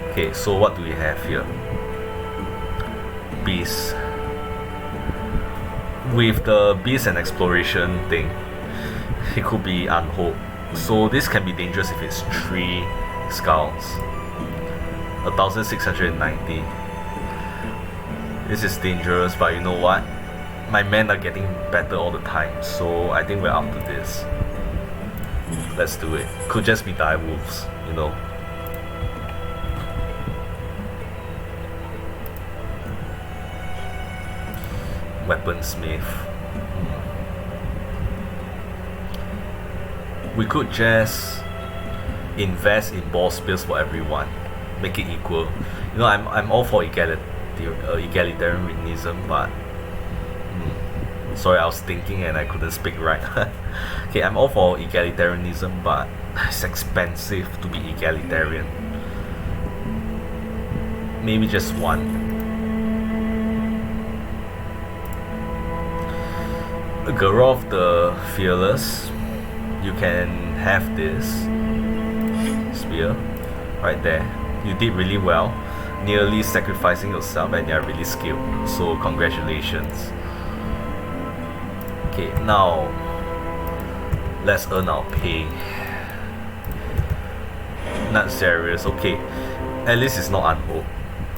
Okay, so what do we have here? Beast. With the beast and exploration thing, it could be unhooked. So this can be dangerous if it's 3 skulls. 1690. This is dangerous, but you know what? My men are getting better all the time, so I think we're up to this. Let's do it. Could just be dire wolves, you know. Weaponsmith. We could just invest in ball spears for everyone, make it equal. You know, I'm all for egalitarianism, but sorry, I was thinking and I couldn't speak right. Okay, I'm all for egalitarianism, but it's expensive to be egalitarian. Maybe just one. Garov the Fearless, you can have this spear right there. You did really well, nearly sacrificing yourself, and you're really skilled, so congratulations. Okay, now let's earn our pay. Not serious. Okay, at least it's not unhooked,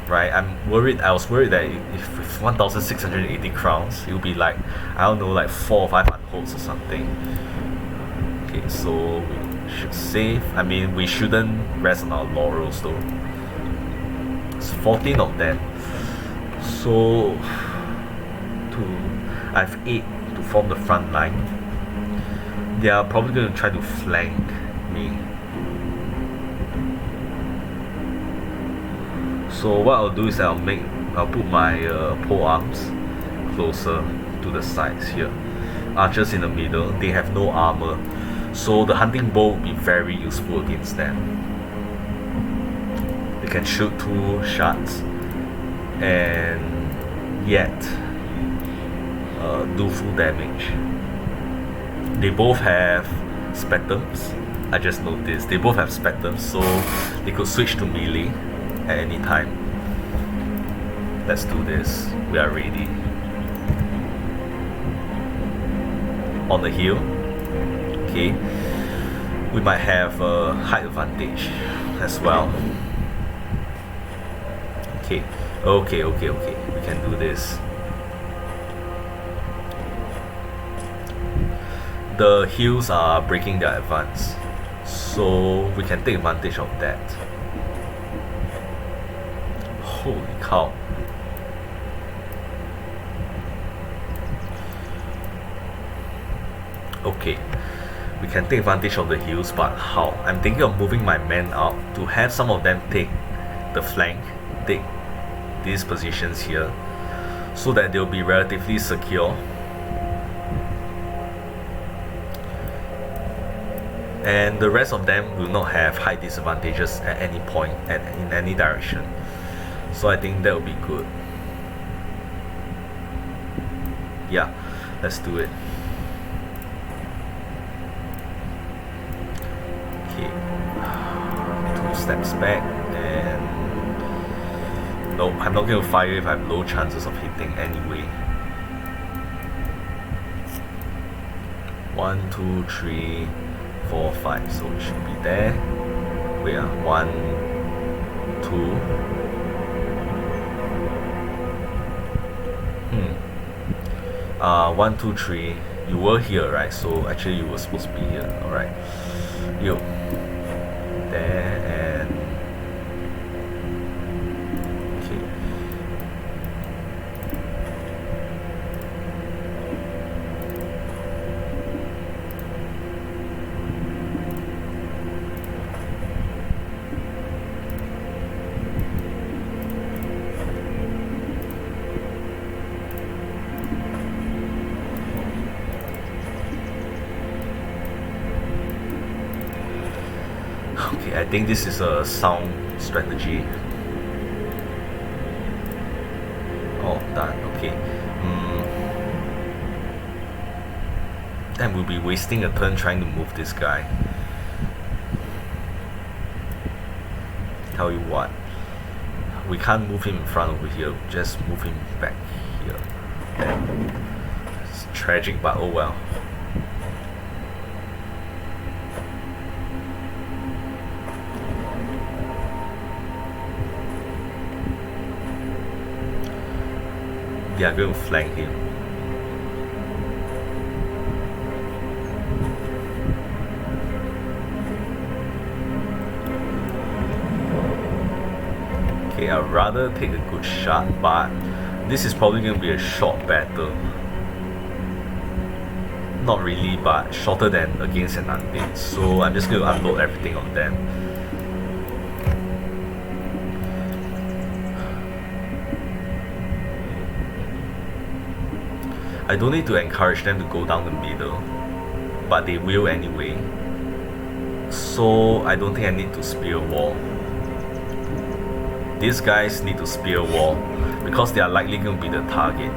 right? I was worried that if with 1680 crowns, it would be like, I don't know, like 4 or 5 unholds or something. Okay, so we should save. I mean, we shouldn't rest on our laurels though. It's 14 of them. So I have 8 to form the front line. They are probably going to try to flank me. So what I'll do is I'll put my pole arms closer to the sides here. Archers in the middle, they have no armor, so the hunting bow will be very useful against them. They can shoot 2 shots and yet do full damage. They both have spectrums. I just noticed they both have spectrums, so they could switch to melee at any time. Let's do this. We are ready. On the hill, okay, we might have a height advantage as well. Okay, we can do this. The hills are breaking their advance, so we can take advantage of that. Holy cow. Okay, we can take advantage of the hills, but how? I'm thinking of moving my men out to have some of them take the flank, take these positions here, so that they'll be relatively secure. And the rest of them will not have height disadvantages at any point in any direction. So I think that will be good. Yeah, let's do it. Okay, 2 steps back, and nope, I'm not going to fire if I have low chances of hitting anyway. 1, 2, 3, 4, 5, so it should be there. Wait, 1, 2. 1, 2, 3. You were here, right? So actually you were supposed to be here. Alright. Yo. There and okay. Okay, I think this is a sound strategy. Okay. Then we'll be wasting a turn trying to move this guy. Tell you what, we can't move him in front over here, just move him back here. It's tragic, but oh well. They are going to flank him. Okay, I'd rather take a good shot, but this is probably going to be a short battle. Not really, but shorter than against an undead. So I'm just going to unload everything on them. I don't need to encourage them to go down the middle, but they will anyway. So I don't think I need to spear wall. These guys need to spear wall because they are likely going to be the target.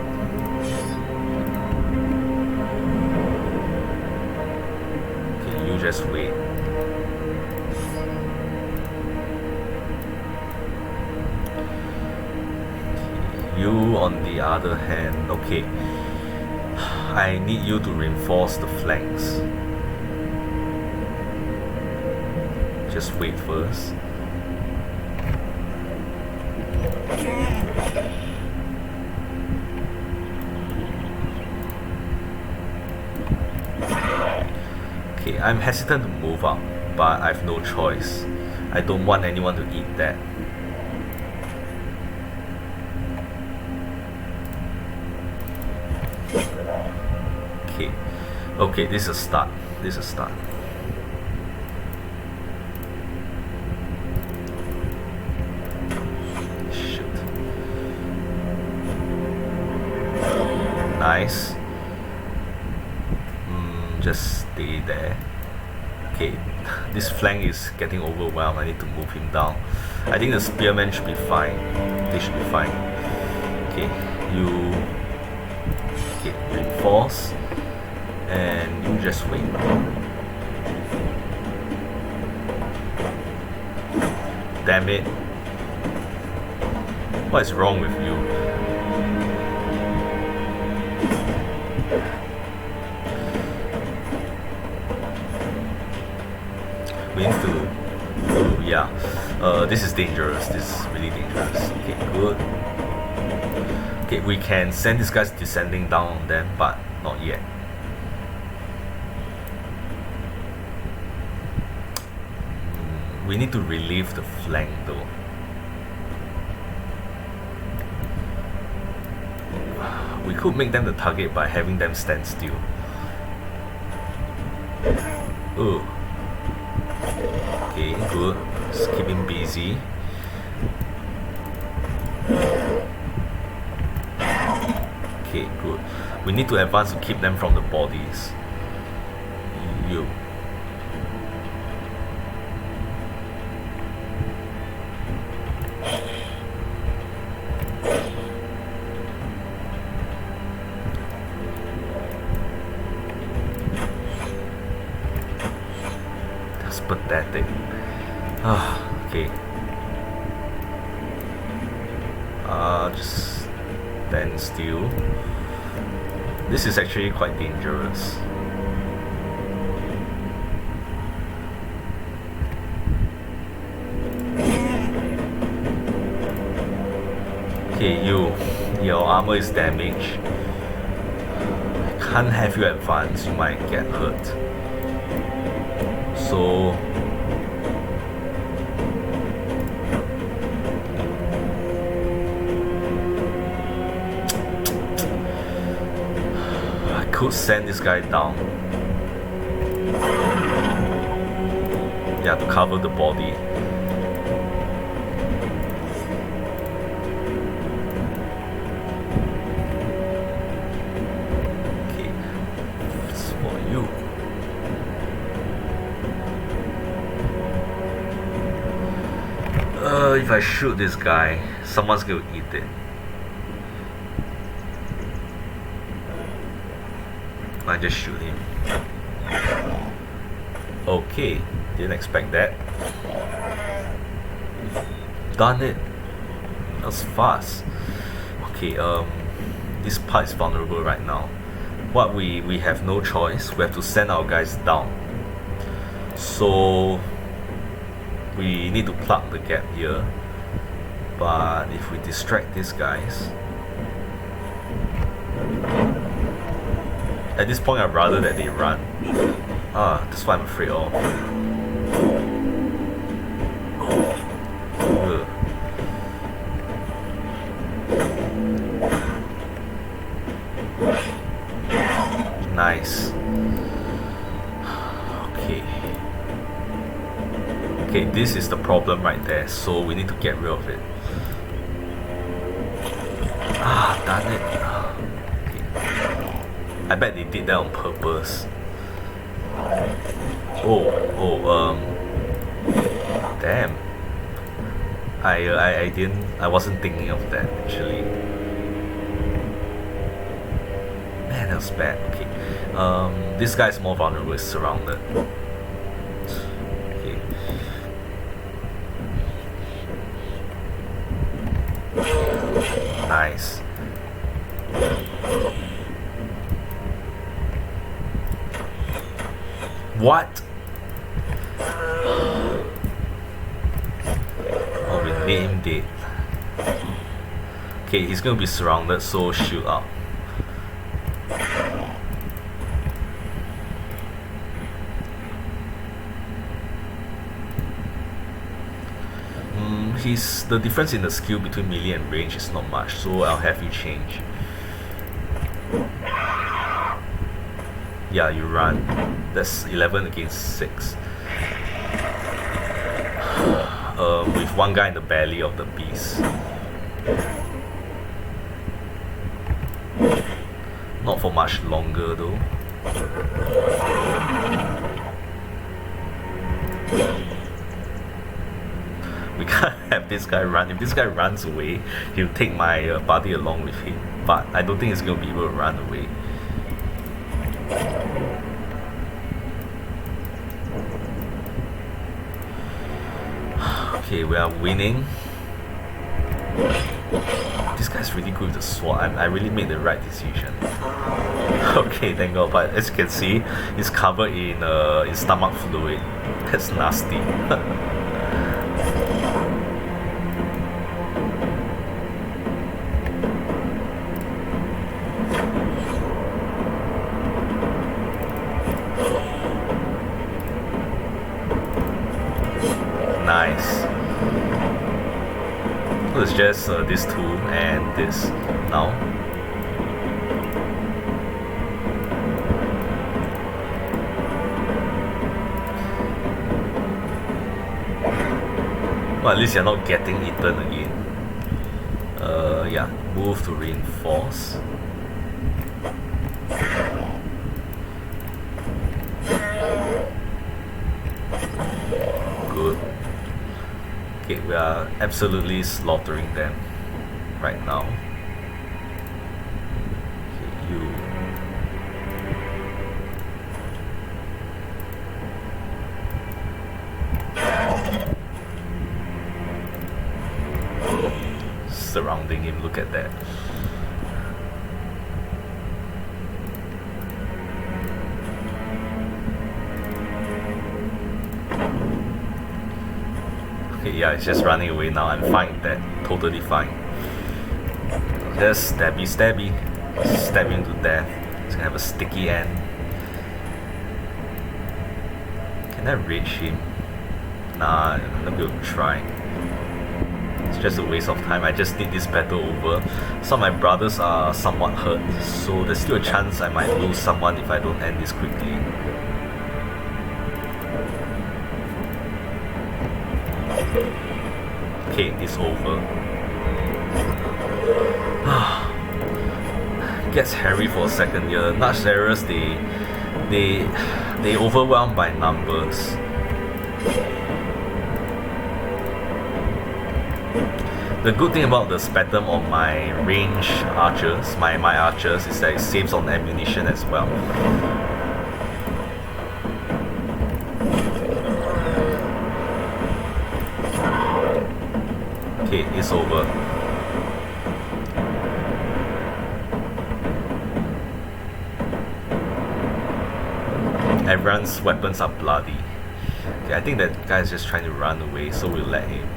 Okay, you just wait. You on the other hand, okay, I need you to reinforce the flanks. Just wait first. Okay, I'm hesitant to move up, but I've no choice. I don't want anyone to eat that. Okay, okay, this is a start. This is a start. Shoot. Nice. Just stay there. Okay, this flank is getting overwhelmed. I need to move him down. I think the spearmen should be fine. They should be fine. Okay, you. Okay, reinforce. And you just wait. Damn it. What is wrong with you? We need to. Oh, yeah. This is dangerous. This is really dangerous. Okay, good. Okay, we can send these guys descending down on them, but not yet. We need to relieve the flank though. We could make them the target by having them stand still. Oh. Okay, good. Just keep him busy. Okay, good. We need to advance to keep them from the bodies. You. That's pathetic. Okay. Just stand still. This is actually quite dangerous. Okay, your armor is damaged. Can't have you advance, you might get hurt. So I could send this guy down. Yeah, to cover the body. If I shoot this guy, someone's gonna eat it. I just shoot him. Okay, didn't expect that. Done it. That was fast. Okay, this part is vulnerable right now. What we have no choice. We have to send our guys down. So we need to plug the gap here. But if we distract these guys, at this point I'd rather that they run. That's what I'm afraid of. Ugh. Nice. Okay, this is the problem right there, so we need to get rid of it. Darn it. Okay. I bet they did that on purpose. Damn. I wasn't thinking of that actually. Man, that was bad. Okay. This guy's more vulnerable, is surrounded. Okay. Nice. What? Oh, we made him dead. Okay, he's gonna be surrounded, so shoot up. The difference in the skill between melee and range is not much, so I'll have you change. Yeah, you run. That's 11 against 6. With one guy in the belly of the beast. Not for much longer though. We can't have this guy run. If this guy runs away, he'll take my buddy along with him. But I don't think he's going to be able to run away. Okay, we are winning. This guy's really good with the sword. I really made the right decision. Okay, thank God. But as you can see, he's covered in stomach fluid. That's nasty. Nice. So it's just this two and this now. Well, at least you're not getting eaten again. Yeah, move to reinforce. Good. Okay, we are absolutely slaughtering them right now. Okay, you. Surrounding him, look at that. Yeah, it's just running away now. I'm fine with that. Totally fine. Just stabby. Stab him to death. It's gonna have a sticky end. Can I reach him? Nah, I'm not gonna try. It's just a waste of time. I just need this battle over. Some of my brothers are somewhat hurt, so there's still a chance I might lose someone if I don't end this quickly. Okay, it's over. Gets hairy for a second here. Nudge errors, they overwhelmed by numbers. The good thing about the spectrum on my range archers, my archers, is that it saves on ammunition as well. Okay, it's over. Everyone's weapons are bloody. Okay, I think that guy's just trying to run away, so we'll let him.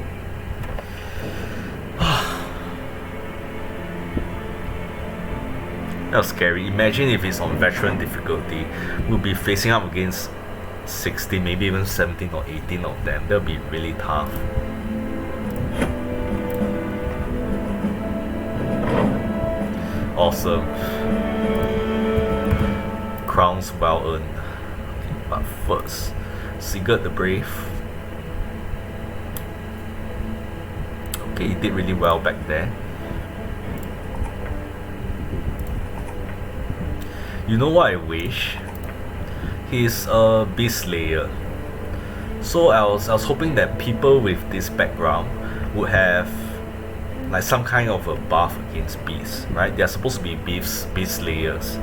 That was scary. Imagine if it's on veteran difficulty, we'll be facing up against 16, maybe even 17 or 18 of them. That'll be really tough. Awesome. Crowns well earned. Okay, but first, Sigurd the Brave. Okay, he did really well back there. You know what I wish? He's a Beast Slayer. So I was hoping that people with this background would have like some kind of a buff against beasts, right? They're supposed to be beast slayers.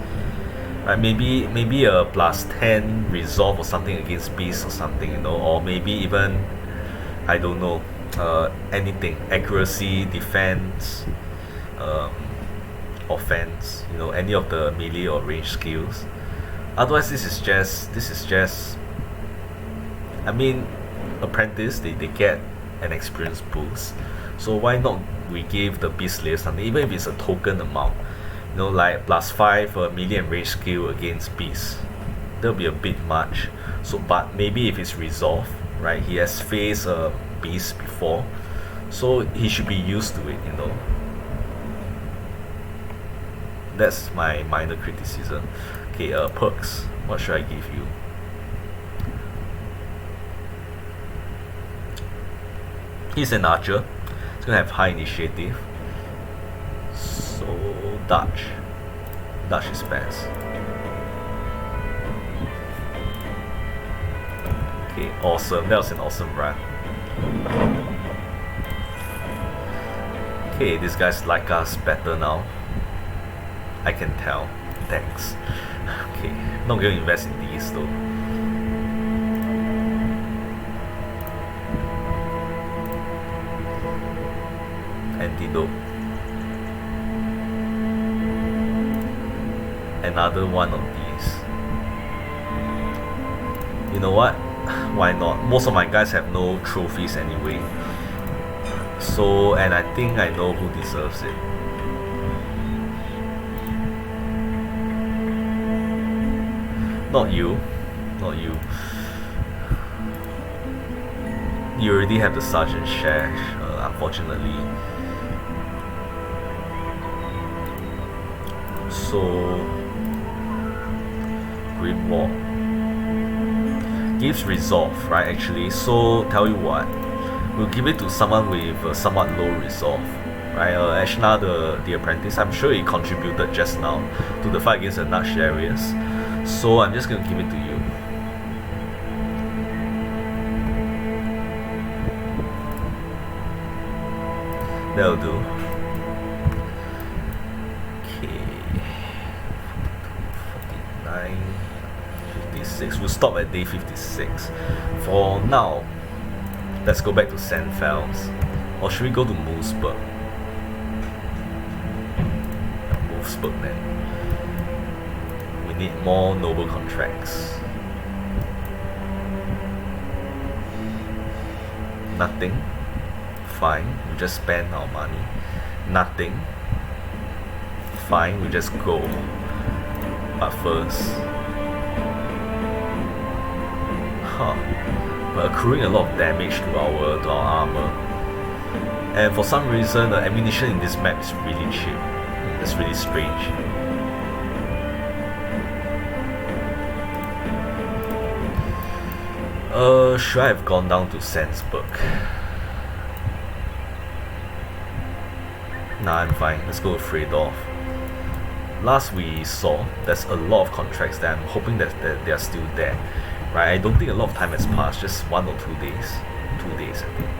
Right? Maybe a +10 resolve or something against beasts or something, you know, or maybe even, I don't know, anything. Accuracy, defense, offense, you know, any of the melee or range skills. Otherwise this is just I mean, apprentice, they get an experience boost. So why not we give the Beast Slayer something, even if it's a token amount, you know, like +5 melee and range skill against beasts. That'll be a bit much. So but maybe if it's resolve, right, he has faced a beast before, so he should be used to it, you know. That's my minor criticism. Okay, perks, what should I give you? He's an archer. He's gonna have high initiative. So Dutch is best. Okay, awesome. That was an awesome run. Okay, these guys like us better now. I can tell. Thanks. Okay, not going to invest in these though. Antidote. Another one of these. You know what? Why not? Most of my guys have no trophies anyway. So, and I think I know who deserves it. Not you. Not you. You already have the Sergeant share, unfortunately. So, Grimoire gives resolve, right? Actually, so tell you what, we'll give it to someone with a somewhat low resolve, right? Ashna the apprentice, I'm sure he contributed just now to the fight against the Nudge Darius, so I'm just gonna give it to you. That'll do. Okay, 49, 56. We'll stop at day 56. For now, let's go back to Sandfels. Or should we go to Moosburg? Moosburg then. We need more noble contracts. Nothing. Fine, we just spend our money. Nothing. Fine, we just go. But first, we're accruing a lot of damage to our armor, and for some reason the ammunition in this map is really cheap. That's really strange. Should I have gone down to Sandsburg? Nah, I'm fine. Let's go with Freydorf. Last we saw, there's a lot of contracts that I'm hoping that they are still there. Right? I don't think a lot of time has passed, just 1 or 2 days. 2 days, I think.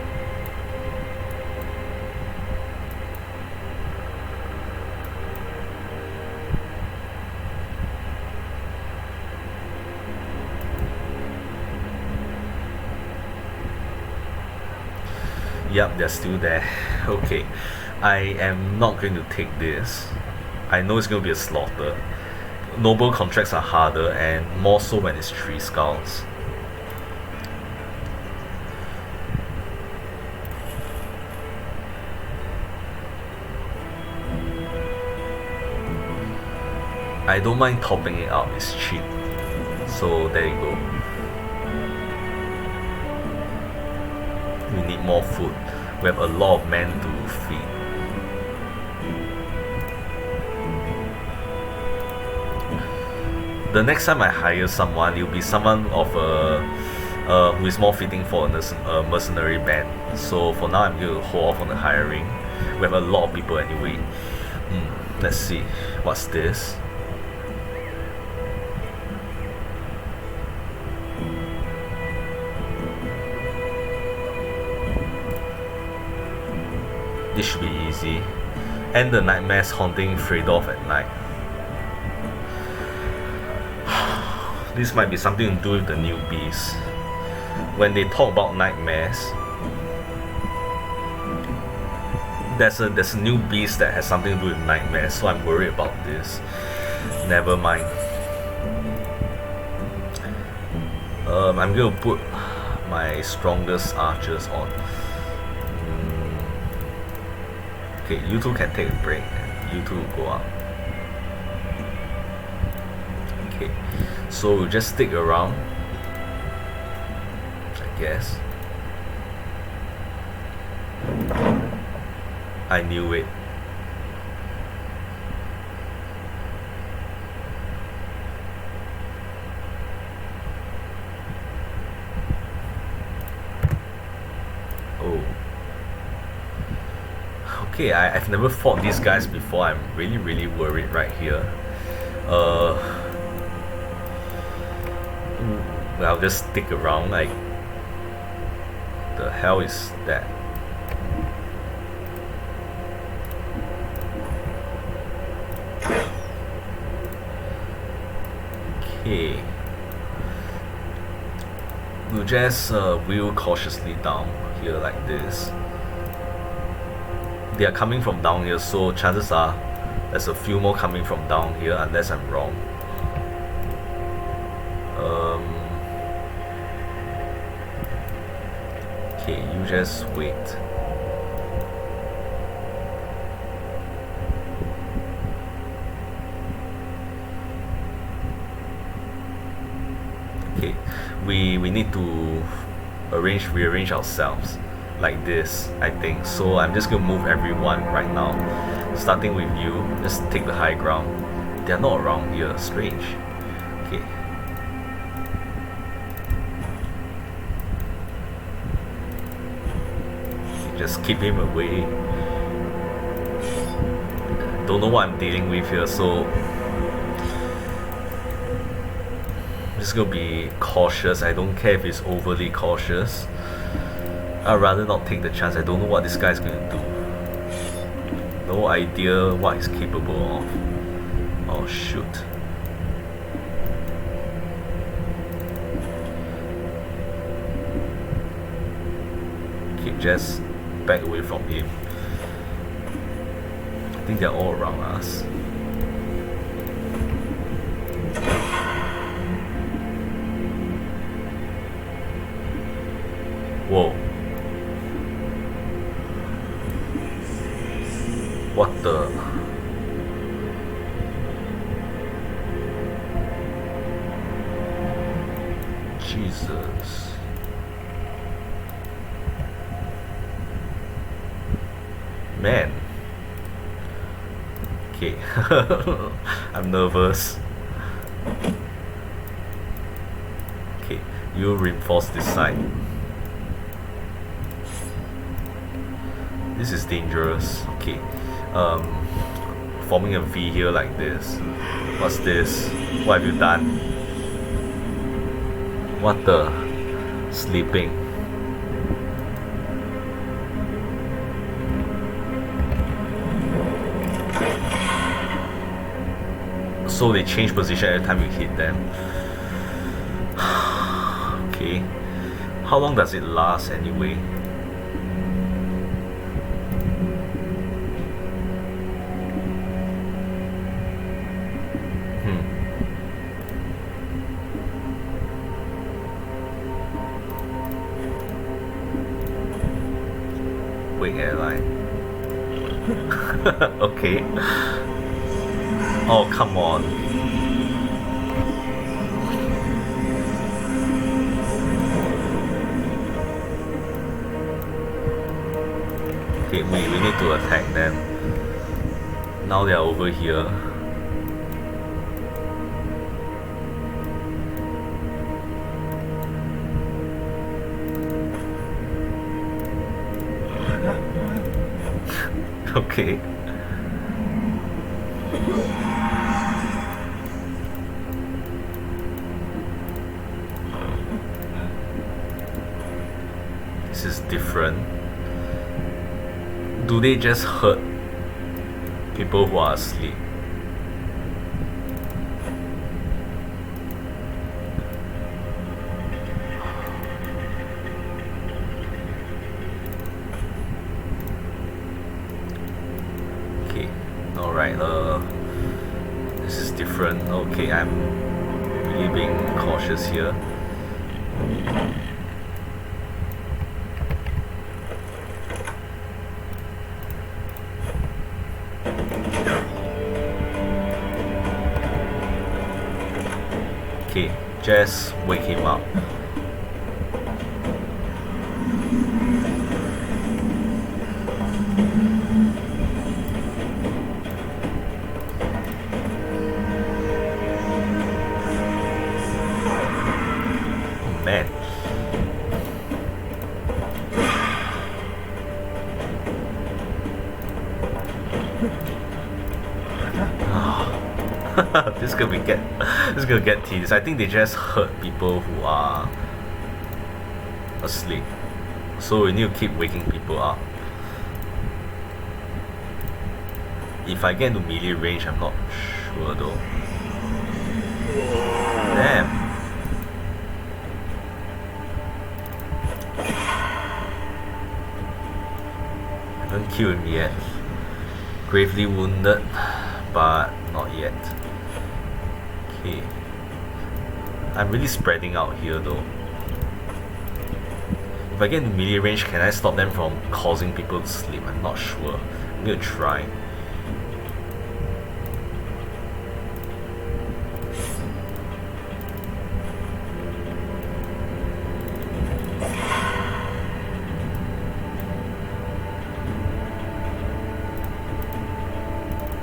Yep, they're still there. Okay, I am not going to take this. I know it's going to be a slaughter. Noble contracts are harder, and more so when it's 3 skulls. I don't mind topping it up, it's cheap. So there you go. We need more food. We have a lot of men to feed. The next time I hire someone, it'll be someone of who is more fitting for a mercenary band. So for now, I'm going to hold off on the hiring. We have a lot of people anyway. Let's see. What's this? This should be easy. End the nightmares haunting Freydorf at night. This might be something to do with the newbies. When they talk about nightmares, there's a new beast that has something to do with nightmares, so I'm worried about this. Never mind. I'm gonna put my strongest archers on. Okay, you two can take a break. You two will go up. Okay, so we'll just stick around, I guess. I knew it. Oh. Okay, I've never fought these guys before. I'm really worried right here. I'll just stick around. Like, the hell is that? Okay, we'll just wheel cautiously down here like this. They are coming from down here, so chances are there's a few more coming from down here, unless I'm wrong. Okay, you just wait. Okay, we need to rearrange ourselves like this, I think. So I'm just gonna move everyone right now, starting with you. Just take the high ground. They're not around here. Strange. Okay. Just keep him away. Don't know what I'm dealing with here, so I'm just gonna be cautious. I don't care if it's overly cautious. I'd rather not take the chance. I don't know what this guy's gonna do. No idea what he's capable of. Oh shoot. Okay, just back away from him. I think they're all around us. Whoa. What the? Jesus. Man. Okay. I'm nervous. Okay, you reinforce this side. This is dangerous. Okay. Forming a V here like this. What's this? What have you done? What the? Sleeping. So they change position every time you hit them. Okay. How long does it last anyway? Gateway airline. Okay. Oh, come on. Okay, we need to attack them. Now they are over here. Okay. This is different. Do they just hurt people who are asleep? Okay, alright, this is different. Okay, I'm really being cautious here. Okay, just wake him up. Oh man. This is gonna get tedious. I think they just hurt people who are asleep. So we need to keep waking people up. If I get into melee range, I'm not sure though. Damn. Haven't killed him yet. Gravely wounded, but not yet. Okay. I'm really spreading out here though. If I get into melee range, can I stop them from causing people to sleep? I'm not sure. I'm gonna try.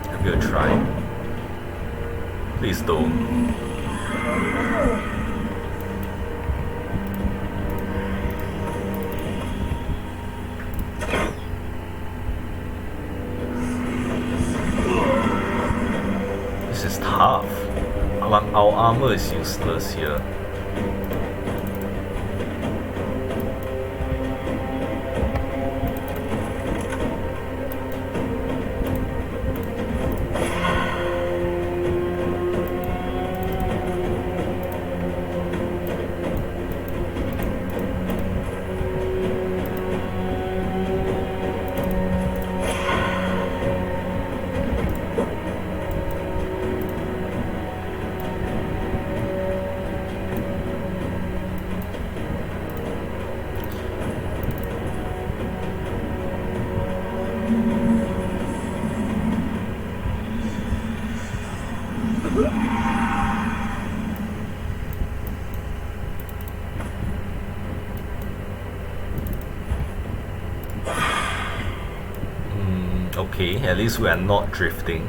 I'm gonna try. Please don't. This is tough. Our armor is useless here. Okay, at least we are not drifting.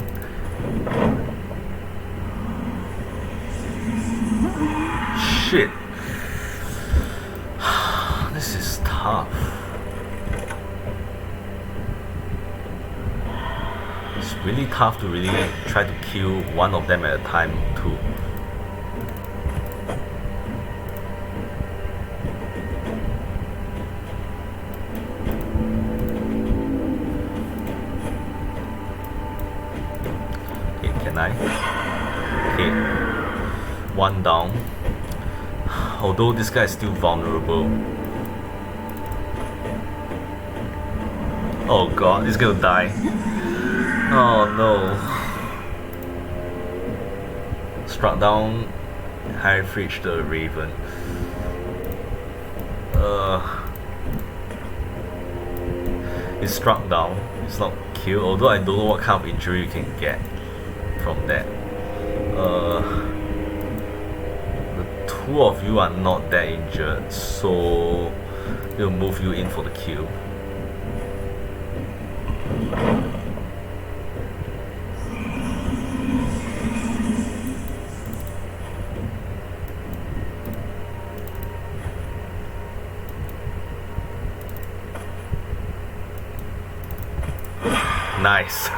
Shit. This is tough. It's really tough to really try to kill one of them at a time too. Okay, one down. Although this guy is still vulnerable. Oh god, he's gonna die. Oh no. Struck down High Fridge the Raven. He's struck down. He's not killed. Although I don't know what kind of injury you can get from that. The two of you are not that injured, so we'll move you in for the kill. Nice.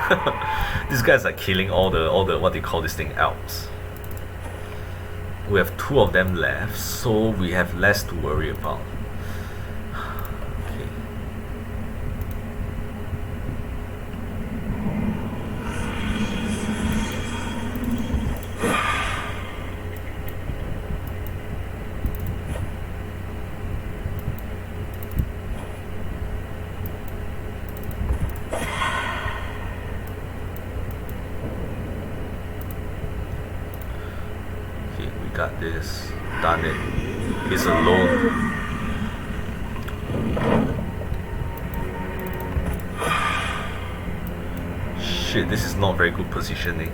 These guys are killing all the what they call this thing, Alps. We have two of them left, so we have less to worry about. Okay. Got this. Done it. He's alone. Shit, this is not very good positioning.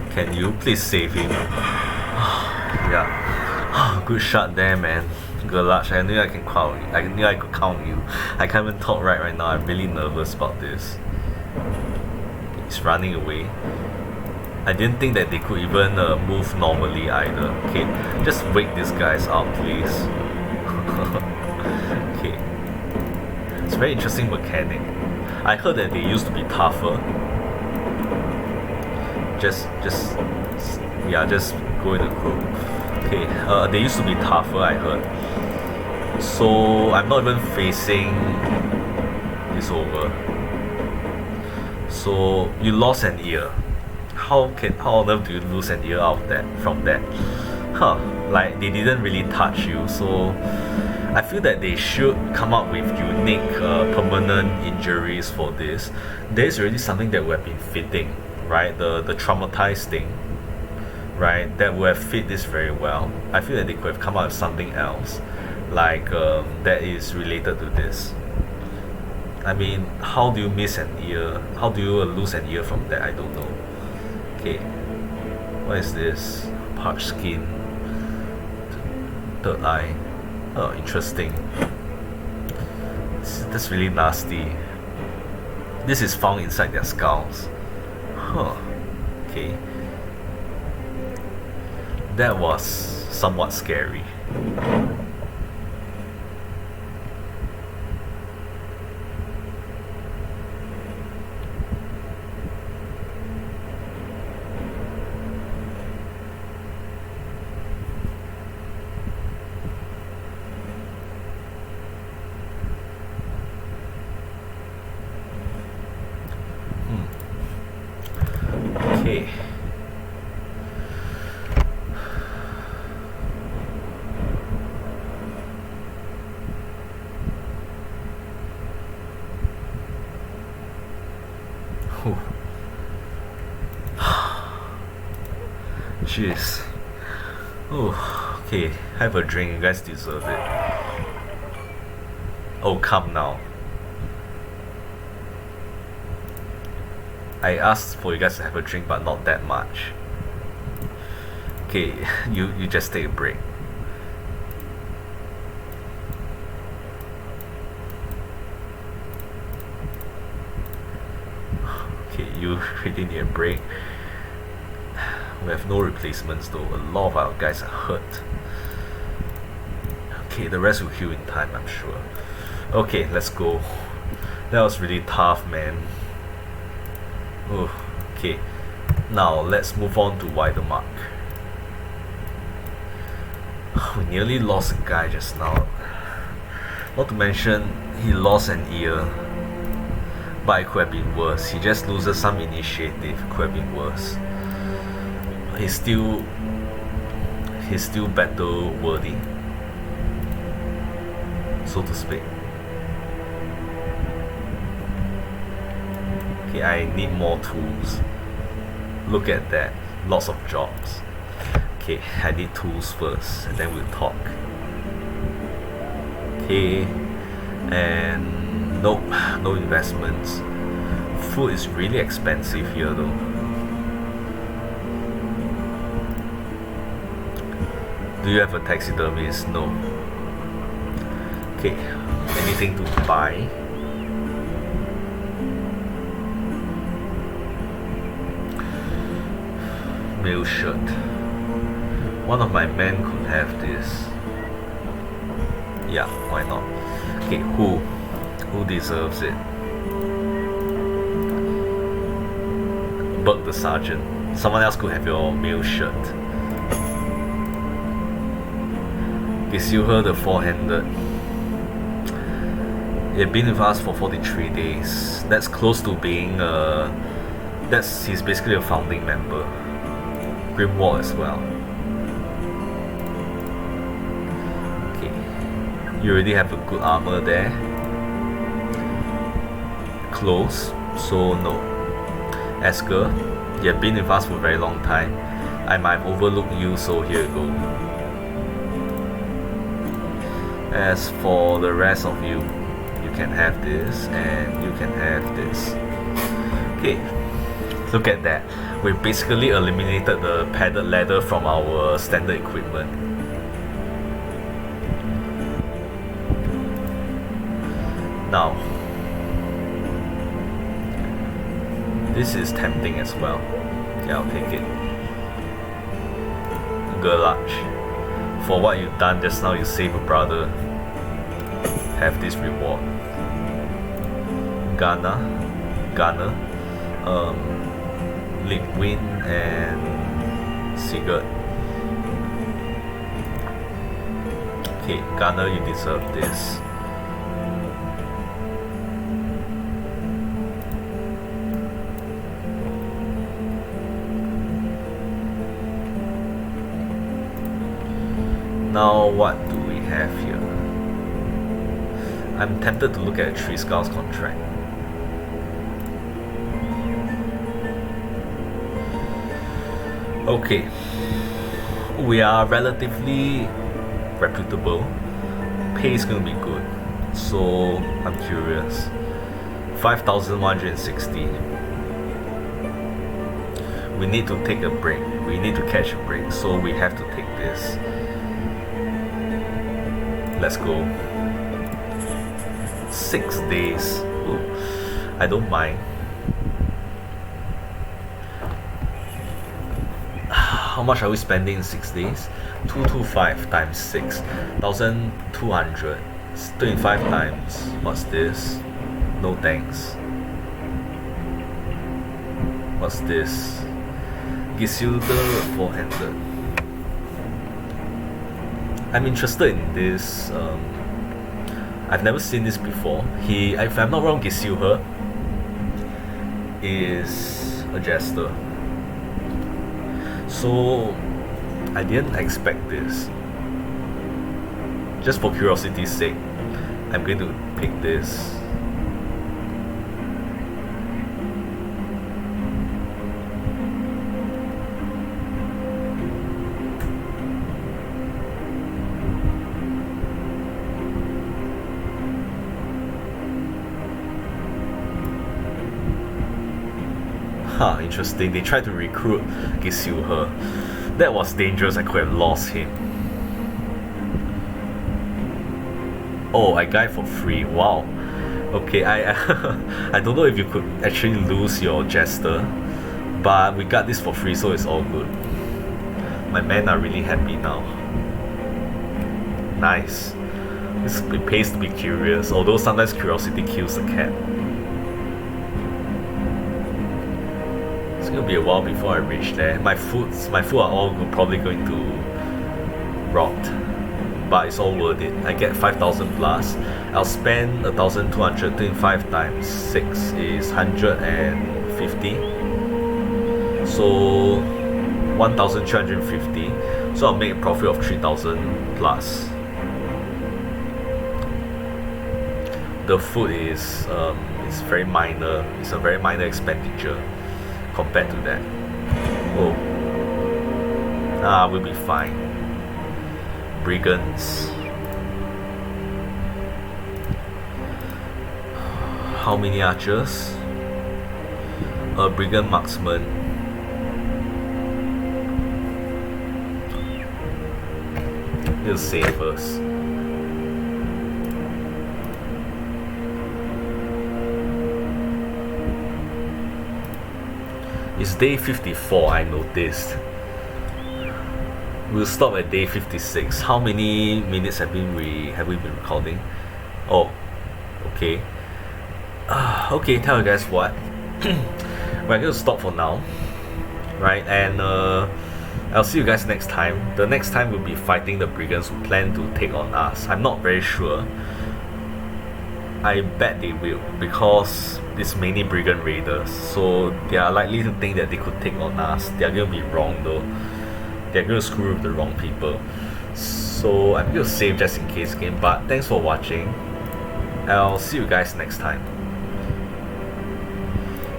Can you please save him? Yeah. Good shot there, man. Galach, I knew I can count you. I knew I could count you. I can't even talk right now. I'm really nervous about this. He's running away. I didn't think that they could even move normally either. Okay, just wake these guys up, please. Okay. It's a very interesting mechanic. I heard that they used to be tougher. Just go in the group. Okay, they used to be tougher, I heard. So I'm not even facing this over. So you lost an ear. How on earth do you lose an ear out of that from that? Like they didn't really touch you, so I feel that they should come up with unique permanent injuries for this. There's already something that would have been fitting, right? The traumatized thing, right? That would have fit this very well. I feel that they could have come up with something else, like that is related to this. I mean, how do you miss an ear? How do you lose an ear from that? I don't know. Okay, what is this? Parched skin, third eye. Oh, interesting. That's really nasty. This is found inside their skulls. Okay. That was somewhat scary. Okay. Jeez. Oh, okay. Have a drink. You guys deserve it. Oh, come now. I asked for you guys to have a drink, but not that much. Okay, you just take a break. Okay, you really need a break. We have no replacements though. A lot of our guys are hurt. Okay, the rest will heal in time, I'm sure. Okay, let's go. That was really tough, man. Oh, okay. Now let's move on to wider mark. We nearly lost a guy just now. Not to mention he lost an ear. But it could have been worse. He just loses some initiative. It could have been worse. He's still battle worthy, so to speak. Okay, I need more tools. Look at that, lots of jobs. Okay, I need tools first and then we'll talk. Okay, and nope, no investments. Food is really expensive here though. Do you have a taxidermist? No. Okay, anything to buy? Mail shirt. One of my men could have this. Yeah, why not? Okay, who deserves it? Bug the sergeant. Someone else could have your mail shirt. Gisilher the four-handed. He's been with us for 43 days. That's close to being he's basically a founding member. Grimwall as well. Okay. You already have a good armor there. Close, so no. Esker, you have been with us for a very long time. I might have overlooked you, so here you go. As for the rest of you, you can have this and you can have this. Okay, look at that. We basically eliminated the padded leather from our standard equipment. Now, this is tempting as well. Yeah, I'll take it. Gerlach. For what you've done just now, you save a brother. Have this reward. Gunner, Litwin and Sigurd. Okay, Gunner, you deserve this. Now what do we have here? I'm tempted to look at a Three Skulls contract. Okay, we are relatively reputable. Pay is going to be good, so I'm curious. 5,160. We need to take a break. We need to catch a break, so we have to take this. Let's go. 6 days. Ooh, I don't mind. How much are we spending in 6 days? 225 times 6, 1,200. 25 times. What's this? No thanks. What's this? Gisilder four-handed. I'm interested in this. I've never seen this before. If I'm not wrong, Gisilher is a jester. So I didn't expect this. Just for curiosity's sake, I'm going to pick this. Huh, interesting. They tried to recruit Gisilher. That was dangerous. I could have lost him. Oh, I got it for free. Wow. Okay, I I don't know if you could actually lose your jester, but we got this for free, so it's all good. My men are really happy now. Nice. It pays to be curious, although sometimes curiosity kills the cat. It's gonna be a while before I reach there. My food are all probably going to rot, but it's all worth it. I get 5,000 plus. I'll spend 1,225 times 6 is 150. So 1,350. So I'll make a profit of 3,000 plus. The food is very minor. It's a very minor expenditure compared to that. Oh, We'll be fine. Brigands. How many archers? A brigand marksman. We'll save first. It's day 54, I noticed. We'll stop at day 56. How many minutes have we been recording? Oh, okay. Okay, tell you guys what. We're going to stop for now. Right, and I'll see you guys next time. The next time we'll be fighting the brigands who plan to take on us. I'm not very sure. I bet they will, because it's mainly brigand raiders, so they are likely to think that they could take on us. They are going to be wrong though. They're going to screw with the wrong people. So I'm going to save just in case again, but thanks for watching. I'll see you guys next time.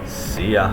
See ya.